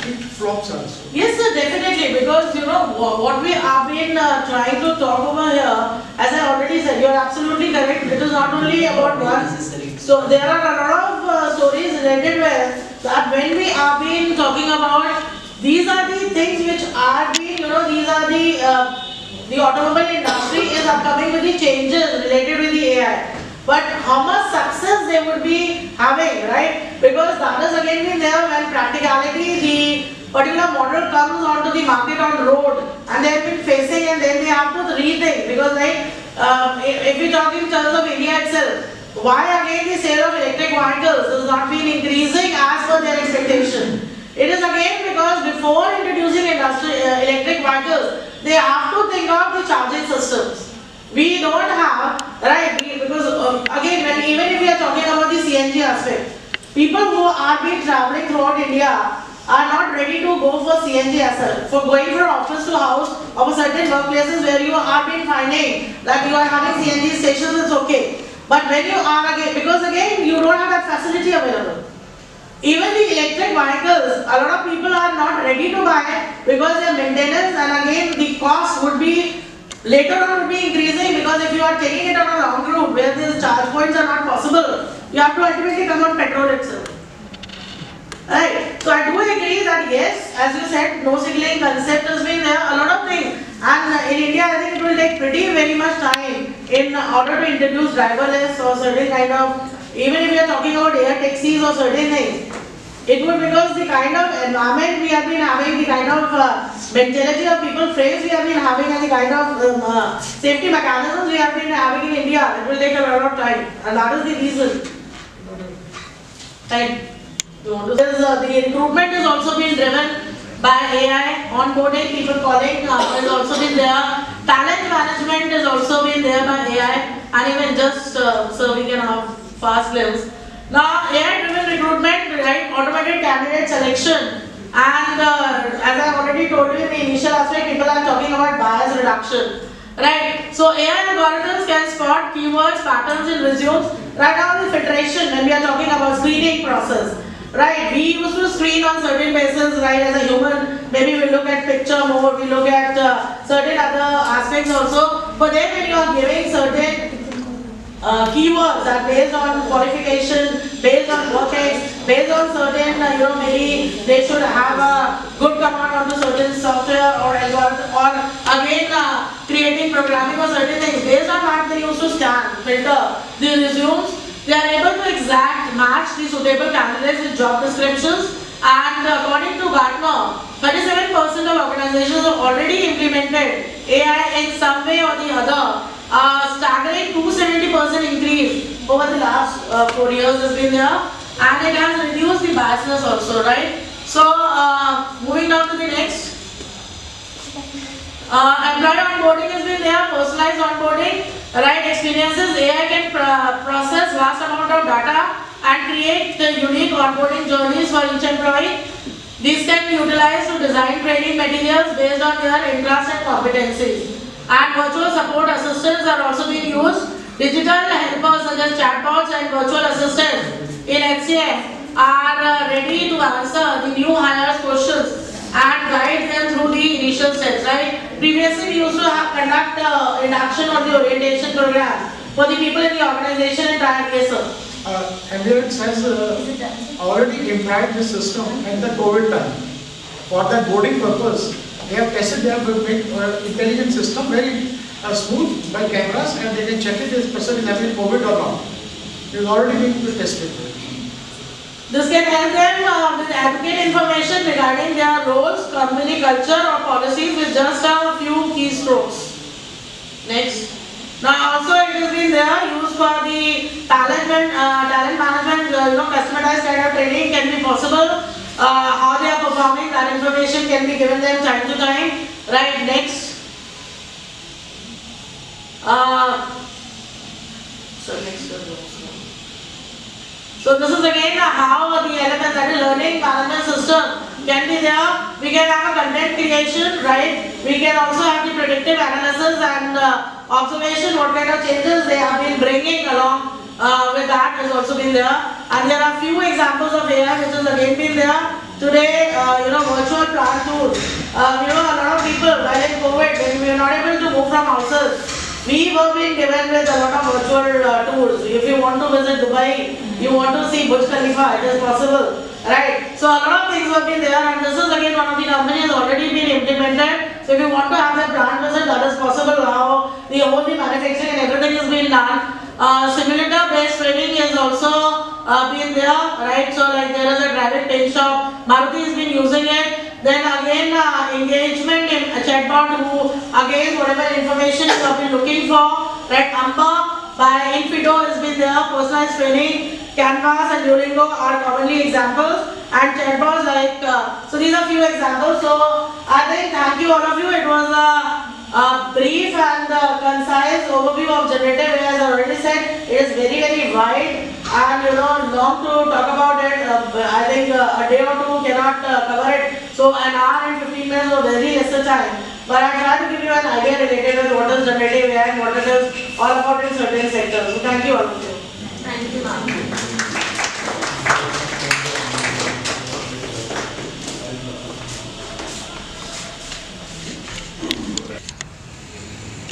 it flops also. Yes sir, definitely, because what we have been trying to talk over here, as I already said, you are absolutely correct, it is not only about one. So there are a lot of stories related with that when we have been talking about, these are the things which are being, these are the automobile industry is upcoming with the changes related with the AI. But how much success they would be having, right? Because that has again been there when practicality, the particular model comes onto the market on road and they have been facing, and then they have to rethink, because like if we talk in terms of India itself, why again the sale of electric vehicles has not been increasing as per their expectation? It is again because before introducing electric vehicles, they have to think of the charging systems. We don't have, right, because again, even if we are talking about the CNG aspect, people who are been traveling throughout India are not ready to go for CNG as well. For going from office to house of a certain workplaces where you are been finding that you are having CNG stations, it's okay. But when you are again, because again, you don't have that facility available. Even the electric vehicles, a lot of people are not ready to buy it because their maintenance and again the cost would be Later on it will be increasing, because if you are taking it on a long route where these charge points are not possible, you have to ultimately come on petrol itself. Right. So I do agree that yes, as you said, no signaling concept has been there, a lot of things. And in India, I think it will take pretty very much time in order to introduce driverless or certain kind of, even if we are talking about air taxis or certain things, it would, because the kind of environment we have been having, the kind of mentality of people frames we have been having, and the kind of safety mechanisms we have been having in India, it will take a lot of time, and that is the reason. Right. The recruitment is also being driven by AI, onboarding, people calling has also been there, talent management has also been there by AI, and even just so we can have fast glimpse. Now, AI-driven recruitment, right, automated candidate selection, and as I already told you in the initial aspect, people are talking about bias reduction, right? So AI algorithms can spot keywords, patterns in resumes. Right now, the filtration, when we are talking about screening process. Right, we used to screen on certain basis, right, as a human, maybe we look at picture more, we look at certain other aspects also. But then when you are giving certain keywords that based on qualification, based on working, based on certain, maybe they should have a good command onto certain software or algorithm, or again creating programming or certain things. Based on that, they used to scan, filter the resumes. They are able to match the suitable candidates with job descriptions, and according to Gartner, 37% of organizations have already implemented AI in some way or the other. Staggering 270% increase over the last 4 years has been there, and it has reduced the biasness also, right? So, moving down to the next. Employee onboarding has been there, personalized onboarding, right, experiences. AI can process vast amount of data and create the unique onboarding journeys for each employee. These can be utilized to design training materials based on their interests and competencies. And virtual support assistants are also being used. Digital helpers such as chatbots and virtual assistants in HCM are ready to answer the new hires' questions and guide them through the initial steps, right? Previously, we used to conduct induction or the orientation program for the people in the organization and try and guess. Endurance has already employed this system at the COVID time. For that boarding purpose, they have tested their intelligent system very smooth by cameras, and they can check if this person is having COVID or not. It is already being tested. This can help them with adequate information regarding their roles, company culture or policies with just a few keystrokes. Next. Now also it has been there used for the talent management, customized kind of training can be possible. How they are performing, that information can be given them time to time. Right, next. So this is again how the LMS, that is learning management system, can be there. We can have a content creation, right? We can also have the predictive analysis and observation, what kind of changes they have been bringing along with that has also been there. And there are few examples of AI which has again been there. Today, virtual plant tours. A lot of people, while in COVID, when we were not able to move from houses, we were being given with a lot of virtual tours. If you want to visit Dubai, you want to see Burj Khalifa, it is possible, right? So a lot of things have been there, and this is again one of the companies already been implemented. So if you want to have a plant visit, that is possible. How the whole manufacturing and everything is being done. Simulator-based training is also been there, right? So like there is a driving paint shop, Maruti has been using it. Then again engagement in a chatbot who again whatever information you have been looking for, right? Amba by Infido has been there, personalized training, Canvas and Duolingo are commonly examples, and chatbots like, so these are few examples. So I think thank you all of you. It was a brief and concise overview of generative AI. As I already said, it is very, very wide and long to talk about it. I think a day or two cannot cover it. So an hour and 15 minutes was very lesser time. But I try to give you an idea related with what is generative AI and what it is all about in certain sectors. So thank you all of you. Thank you, ma'am.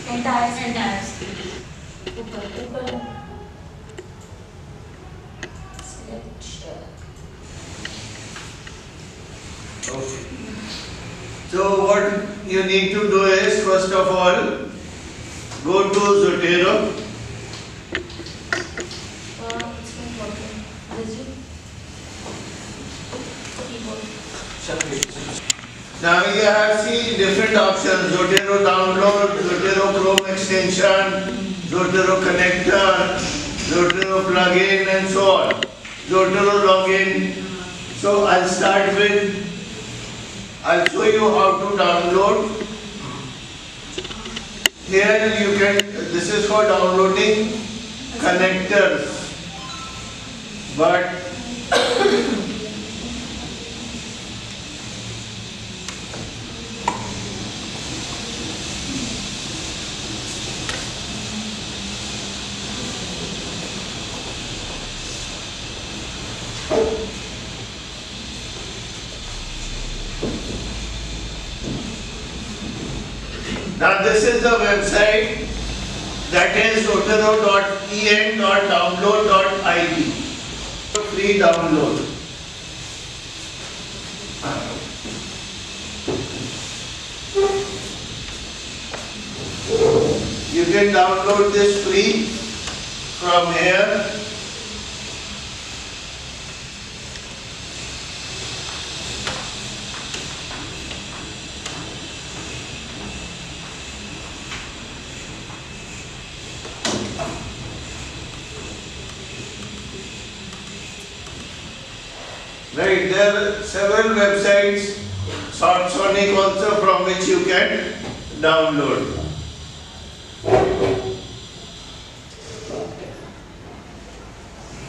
Entire screen. ऊपर select share. Okay. So what you need to do is, first of all, go to Zotero. It's not working. Resume. Keyboard. Now you have seen different options: Zotero download, Zotero Chrome extension, Zotero connector, Zotero plugin, and so on. Zotero login. So I'll start with, I'll show you how to download. Here you can, this is for downloading connectors, but now this is the website, that is zotero.en.download.id. Free download. You can download this free from here. Right, there are several websites, Sonic also, from which you can download.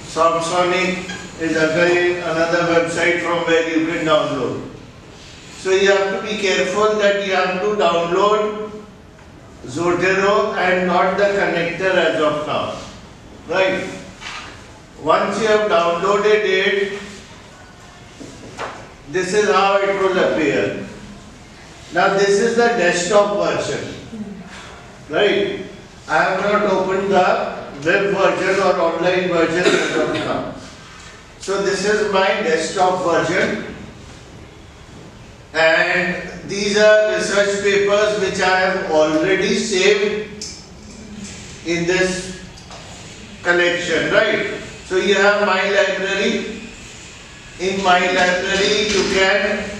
Sonic is again another website from where you can download. So you have to be careful that you have to download Zotero and not the connector as of now. Right? Once you have downloaded it, this is how it will appear. Now this is the desktop version. Right? I have not opened the web version or online version as of now. So this is my desktop version, and these are research papers which I have already saved in this collection, right? So you have my library. In my library you can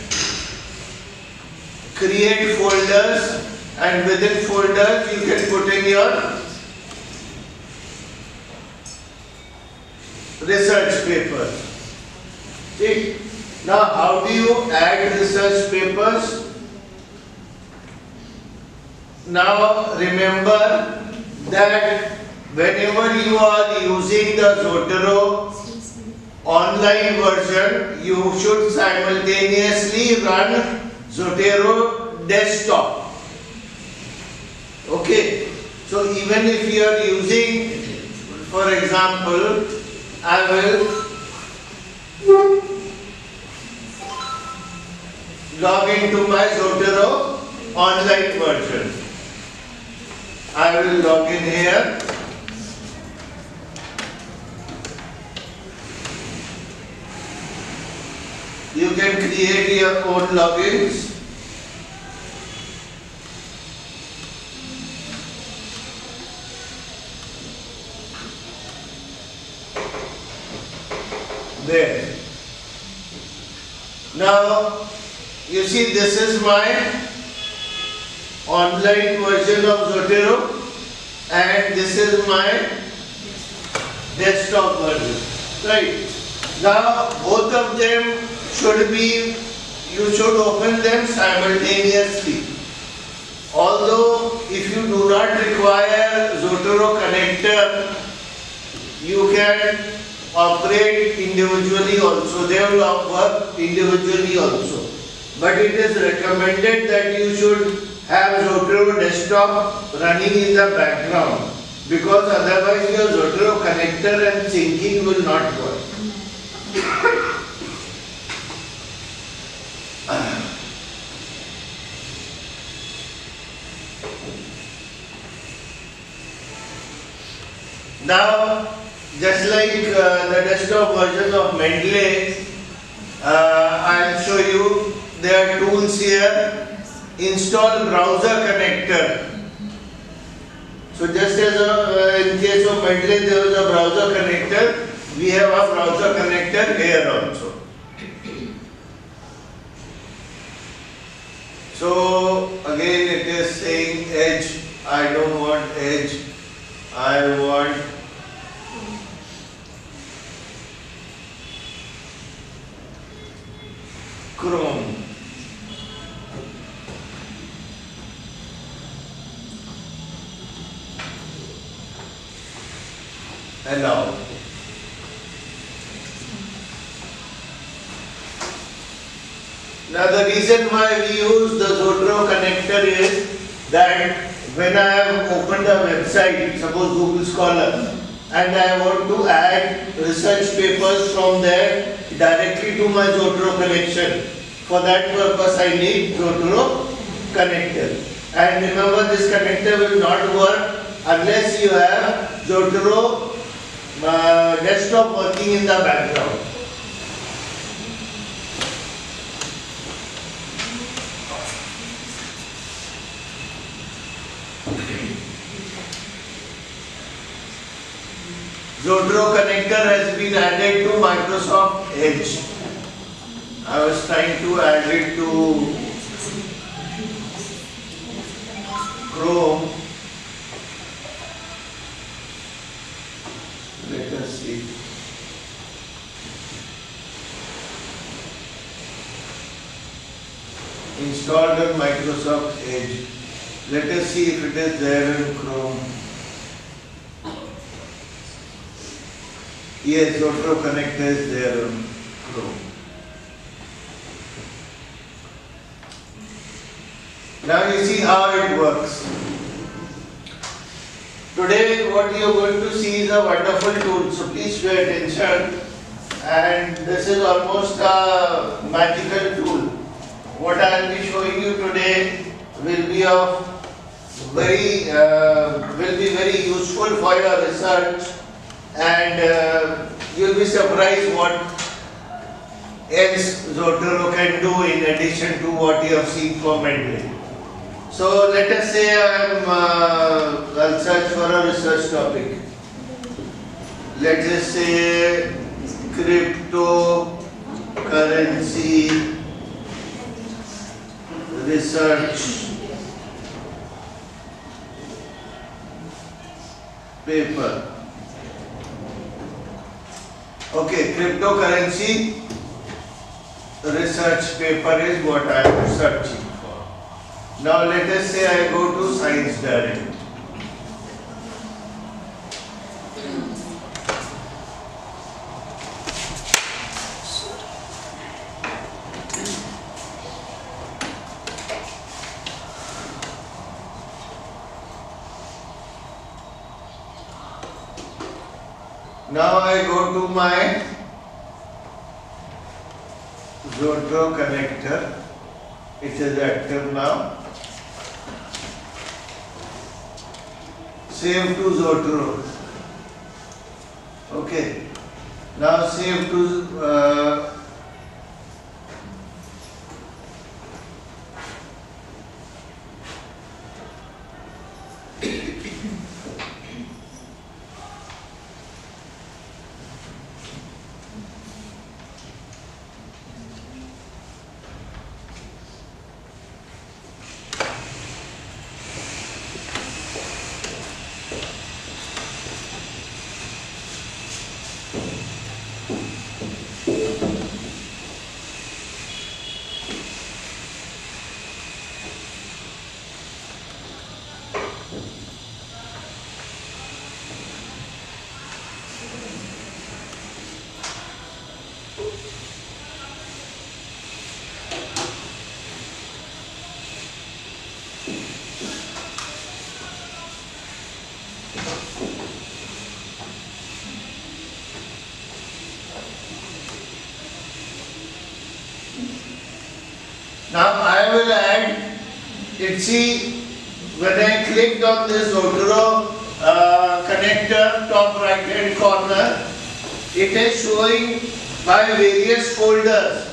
create folders, and within folders you can put in your research papers. See? Now how do you add research papers? Now remember that whenever you are using the Zotero online version, you should simultaneously run Zotero desktop. Okay, so even if you are using, for example, I will log into my Zotero online version. I will log in here. You can create your own logins. There. Now, you see, this is my online version of Zotero, and this is my desktop version. Right. Now, both of them should be, you should open them simultaneously. Although, if you do not require Zotero connector, you can operate individually also. They will work individually also. But it is recommended that you should have Zotero desktop running in the background, because otherwise your Zotero connector and syncing will not work. Now, just like the desktop version of Mendeley, I'll show you there are tools here. Install browser connector. So just as in case of Mendeley there was a browser connector, we have a browser connector here also. So again it is saying Edge. I don't want Edge. I want Chrome. Allow. Now the reason why we use the Zotero connector is that when I have opened a website, suppose Google Scholar, and I want to add research papers from there directly to my Zotero collection. For that purpose I need Zotero connector. And remember, this connector will not work unless you have Zotero desktop working in the background. Zotero connector has been added to Microsoft Edge. I was trying to add it to Chrome. Let us see. Installed on Microsoft Edge. Let us see if it is there in Chrome. Yes, Zotero connector is there on Chrome. Now you see how it works. Today what you are going to see is a wonderful tool, so please pay attention. And this is almost a magical tool. What I will be showing you today will be very useful for your research, and you will be surprised what else Zotero can do in addition to what you have seen for Mendeley. So let us say I'll search for a research topic. Let's just say cryptocurrency research paper. Okay, cryptocurrency research paper is what I am searching for. Now let us say I go to Science Direct. Now I go to my Zotero connector. It is active now. Save to Zotero. Okay. Now save to now I will add it. See, when I clicked on this Zotero connector, top right hand corner, it is showing by various folders.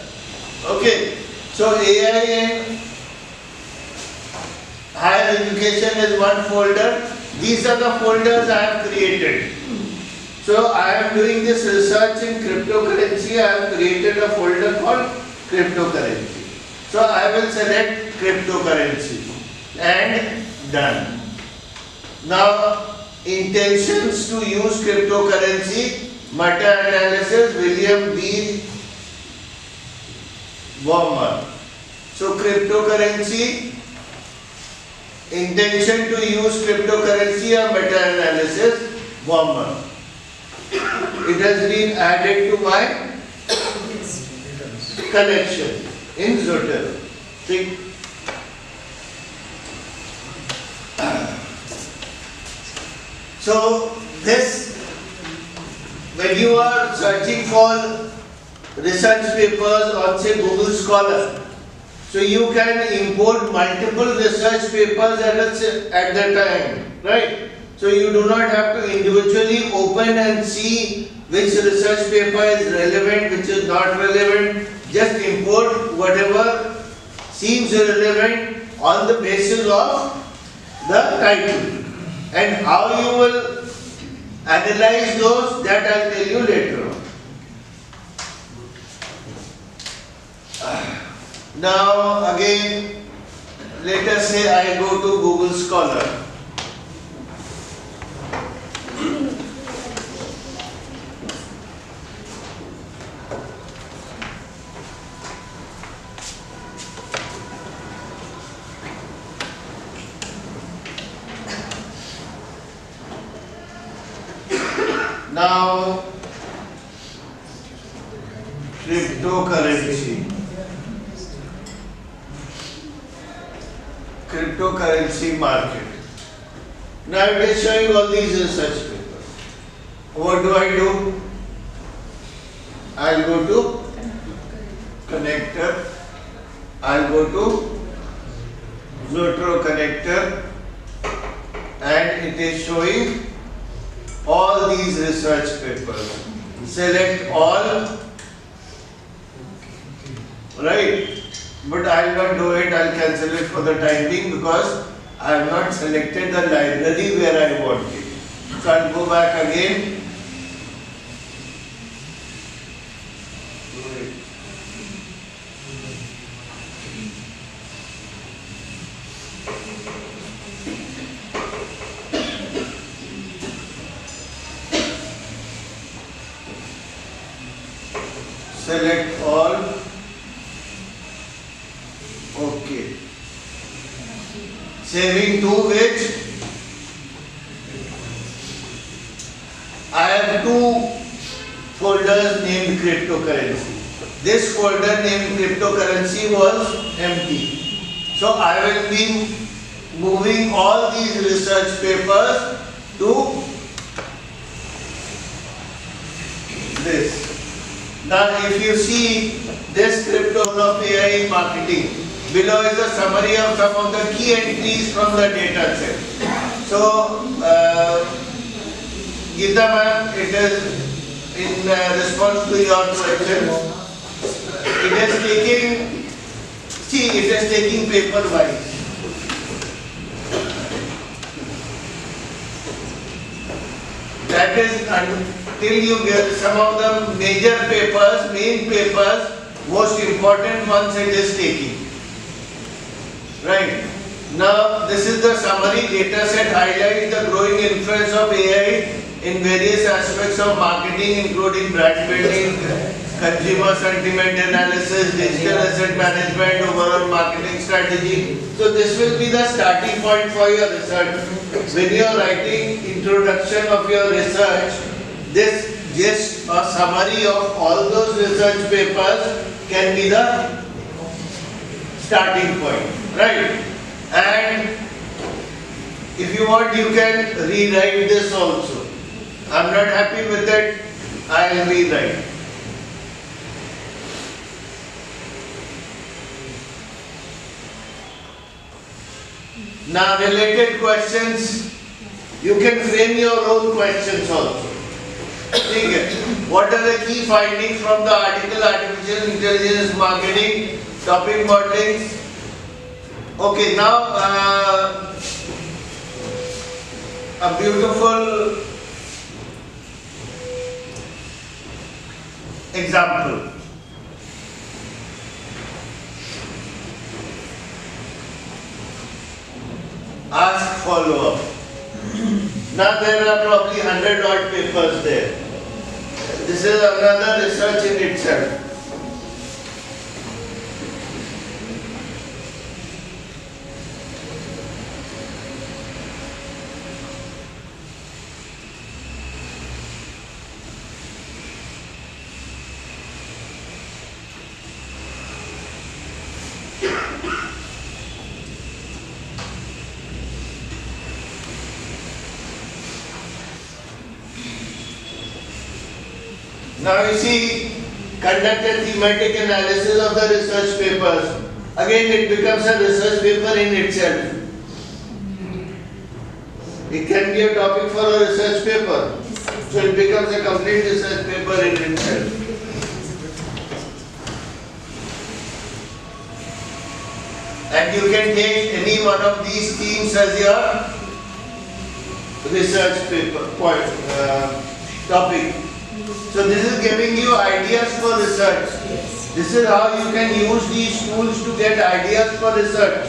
Okay, so AI in higher education is one folder. These are the folders I have created. So I am doing this research in cryptocurrency. I have created a folder called cryptocurrency. So I will select cryptocurrency and done. Now intentions to use cryptocurrency, meta-analysis, William B. Baumol. So cryptocurrency, intention to use cryptocurrency or meta-analysis, Baumol. It has been added to my collection in Zotero. See? So this, when you are searching for research papers on say Google Scholar, so you can import multiple research papers at the time, right? So you do not have to individually open and see which research paper is relevant, which is not relevant. Just import whatever seems relevant on the basis of the title. And how you will analyze those, that I will tell you later on. Now again, let us say I go to Google Scholar. Now, cryptocurrency. Cryptocurrency market. Now it is showing all these research papers. What do? I'll go to connector. I'll go to Zotero connector, and it is showing all these research papers. Select all, right? But I will not do it, I will cancel it for the time being because I have not selected the library where I want it. So I will go back again. Select all. Okay. Saving to which I have two folders named cryptocurrency. This folder named cryptocurrency was empty. So I will be moving all these research papers to this. Now if you see this crypto of AI marketing, below is a summary of some of the key entries from the data set. So Geeta ma'am, it is in response to your question. It is taking, see, it is taking paper wise. That is until you get some of the major papers, main papers, most important ones it is taking. Right. Now this is the summary data set highlights the growing influence of AI in various aspects of marketing, including brand building, consumer sentiment analysis, digital asset management, overall marketing strategy. So this will be the starting point for your research. When you are writing introduction of your research, this just a summary of all those research papers can be the starting point, right? And if you want, you can rewrite this also. I'm not happy with it, I'll rewrite. Now related questions, you can frame your own questions also. ठीक है. What are the key findings from the article Artificial Intelligence Marketing Topic Modeling? Okay, now a beautiful example. Ask follow-up. Now there are probably 100 odd papers there. This is another research in itself. Now you see, conduct a thematic analysis of the research papers. Again, it becomes a research paper in itself. It can be a topic for a research paper. So it becomes a complete research paper in itself. And you can take any one of these themes as your research paper topic. So this is giving you ideas for research. This is how you can use these tools to get ideas for research.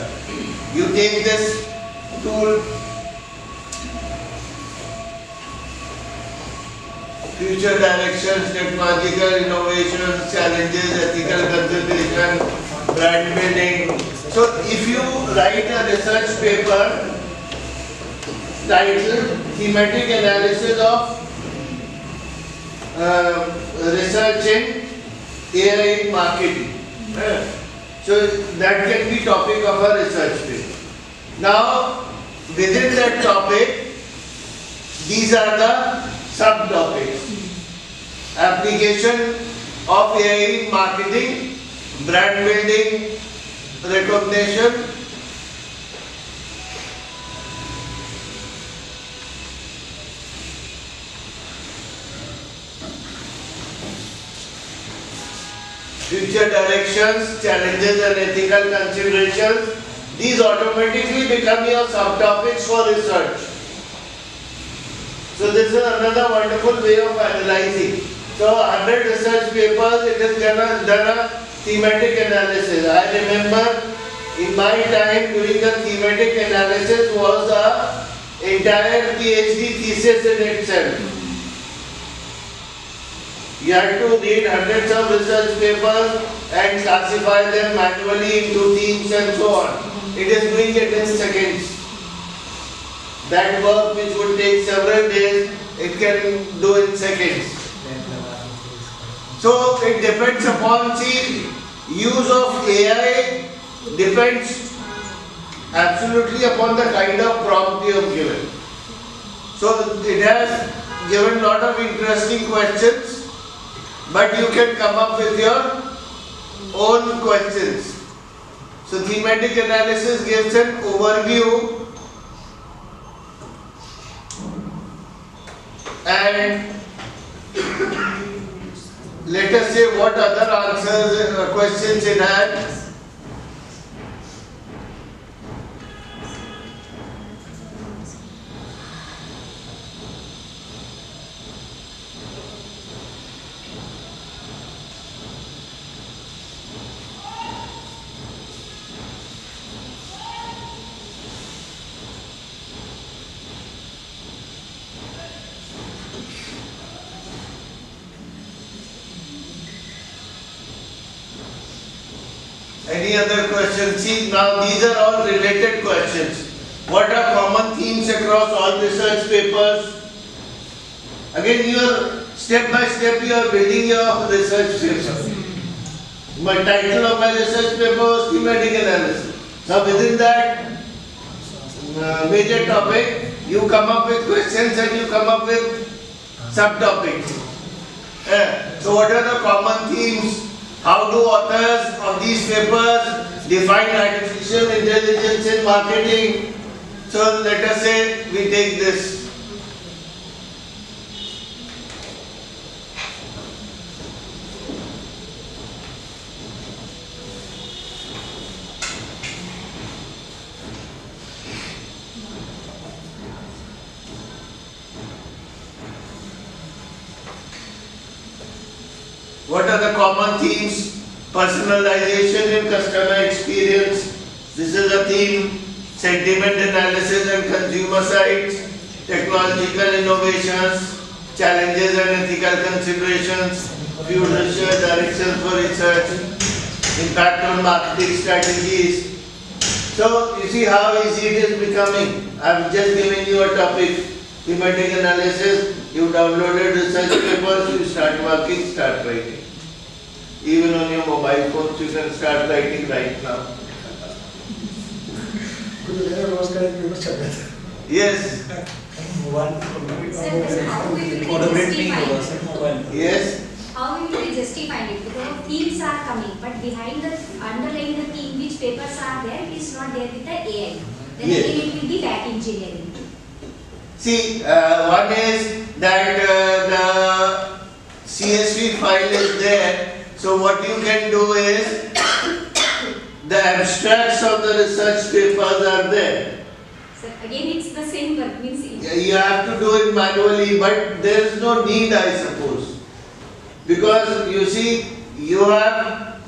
You take this tool, future directions, technological innovations, challenges, ethical consideration, brand building. So if you write a research paper titled Thematic Analysis of Research in AI in Marketing, so that can be topic of a research paper. Now within that topic, these are the subtopics. Application of AI in marketing, brand building, recognition, future directions, challenges and ethical considerations. These automatically become your subtopics for research. So this is another wonderful way of analyzing. So 100 research papers, it is done a thematic analysis. I remember in my time doing the thematic analysis was the entire PhD thesis in itself. You had to read hundreds of research papers and classify them manually into themes and so on. It is doing it in seconds. That work which would take several days, it can do in seconds. So it depends upon, see, use of AI depends absolutely upon the kind of prompt you have given. So it has given a lot of interesting questions, but you can come up with your own questions. So thematic analysis gives an overview and let us say what other answers, questions it had. Any other questions? See, now these are all related questions. What are common themes across all research papers? Again, you are step by step you are building your research paper. My title of my research paper was thematic analysis. So within that major topic, you come up with questions and you come up with subtopics. So what are the common themes? How do authors of these papers define artificial intelligence in marketing? So let us say we take this. What are the common themes? Personalization in customer experience. This is a theme. Sentiment analysis and consumer sides. Technological innovations. Challenges and ethical considerations. Future directions for research. Impact on marketing strategies. So, you see how easy it is becoming. I have just given you a topic, thematic analysis, you downloaded research papers, you start working, start writing. Even on your mobile phones, you can start writing right now. Yes. Yes. How we will be justifying it? Because themes are coming, but behind the underlying the theme which papers are there, it is not there with the AI. Then Yes. again it will be back engineering. See, one is that the CSV file is there. So what you can do is the abstracts of the research papers are there. So again it's the same work, means You have to do it manually, but there is no need, I suppose. Because you see, you are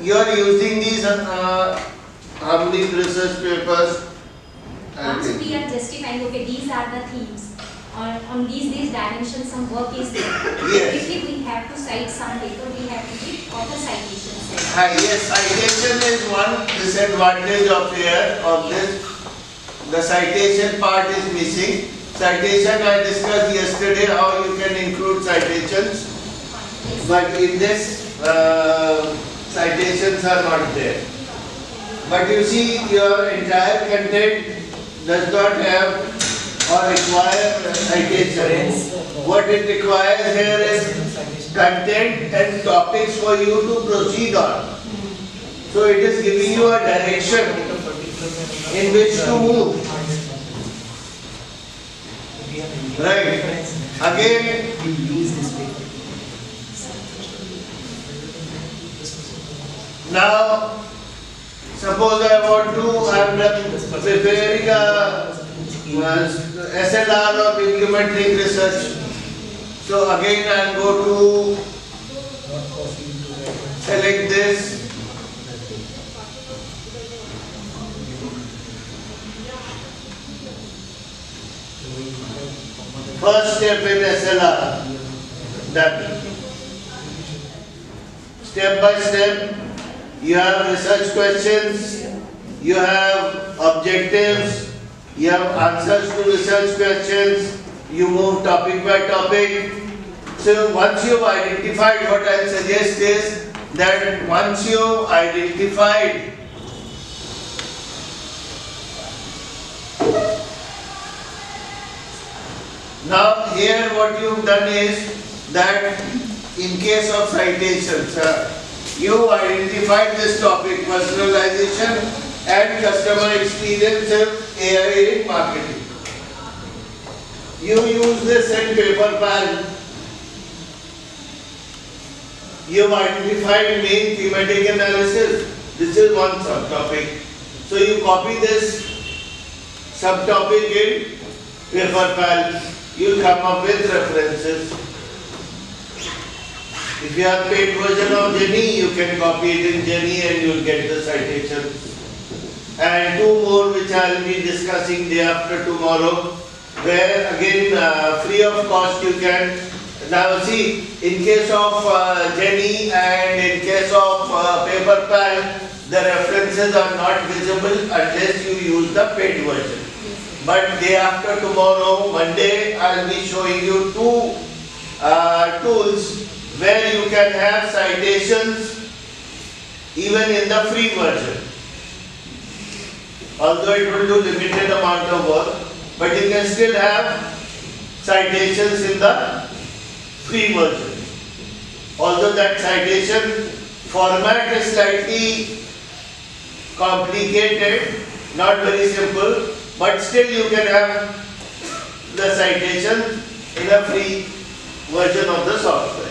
using these how many research papers? once we are justifying, okay, these are the themes, or on these dimensions some work is there. Yes. If we have to cite some paper, we have to give author citations. Yes, citation is one disadvantage of here of this. The citation part is missing. Citation I discussed yesterday how you can include citations. But in this, citations are not there. But you see, your entire content does not have or require citations. What it requires here is content and topics for you to proceed on. So it is giving you a direction in which to move. Right. Again, now, suppose I want to, I am preparing a SLR of implementing research. So again I am going to select this. First step in SLR, done. Step by step. You have research questions, you have objectives, you have answers to research questions, you move topic by topic. So once you have identified, what I will suggest is that once you have identified now here what you have done is that in case of citations, you identified this topic, personalization and customer experience in AI in marketing. You use this in paper pal. You have identified main thematic analysis. This is one subtopic. So you copy this subtopic in paper pal. You will come up with references. If you have paid version of Jenny, you can copy it in Jenny and you will get the citations. And two more which I will be discussing day after tomorrow, where again free of cost you can. Now see, in case of Jenny and in case of paper pal, the references are not visible unless you use the paid version. But day after tomorrow, Monday, I will be showing you two tools where you can have citations even in the free version. Although it will do limited amount of work, but you can still have citations in the free version. Although that citation format is slightly complicated, not very simple, but still you can have the citation in a free version of the software.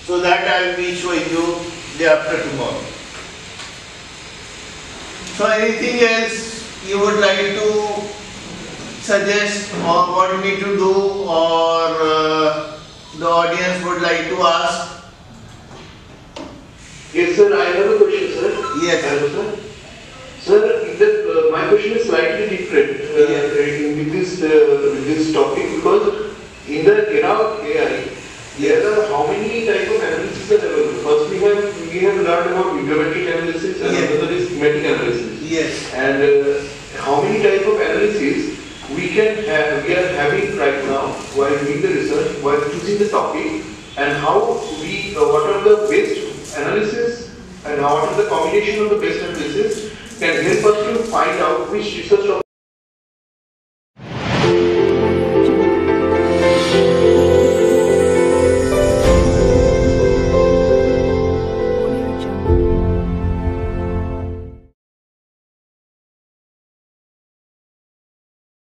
So that I will be showing you day after tomorrow. So anything else you would like to suggest or want me to do, or the audience would like to ask? Yes, sir. I have a question, sir. Yes. Hello, sir. Sir, my question is slightly different with this topic, because in the era of AI, there are how many type of analysis are available? First, we have learned about econometric analysis, and another is thematic analysis. Yes. And how many type of analysis we are having right now while doing the research, while choosing the topic, and how what are the best analysis and what are the combination of the best analysis can help us to find out which research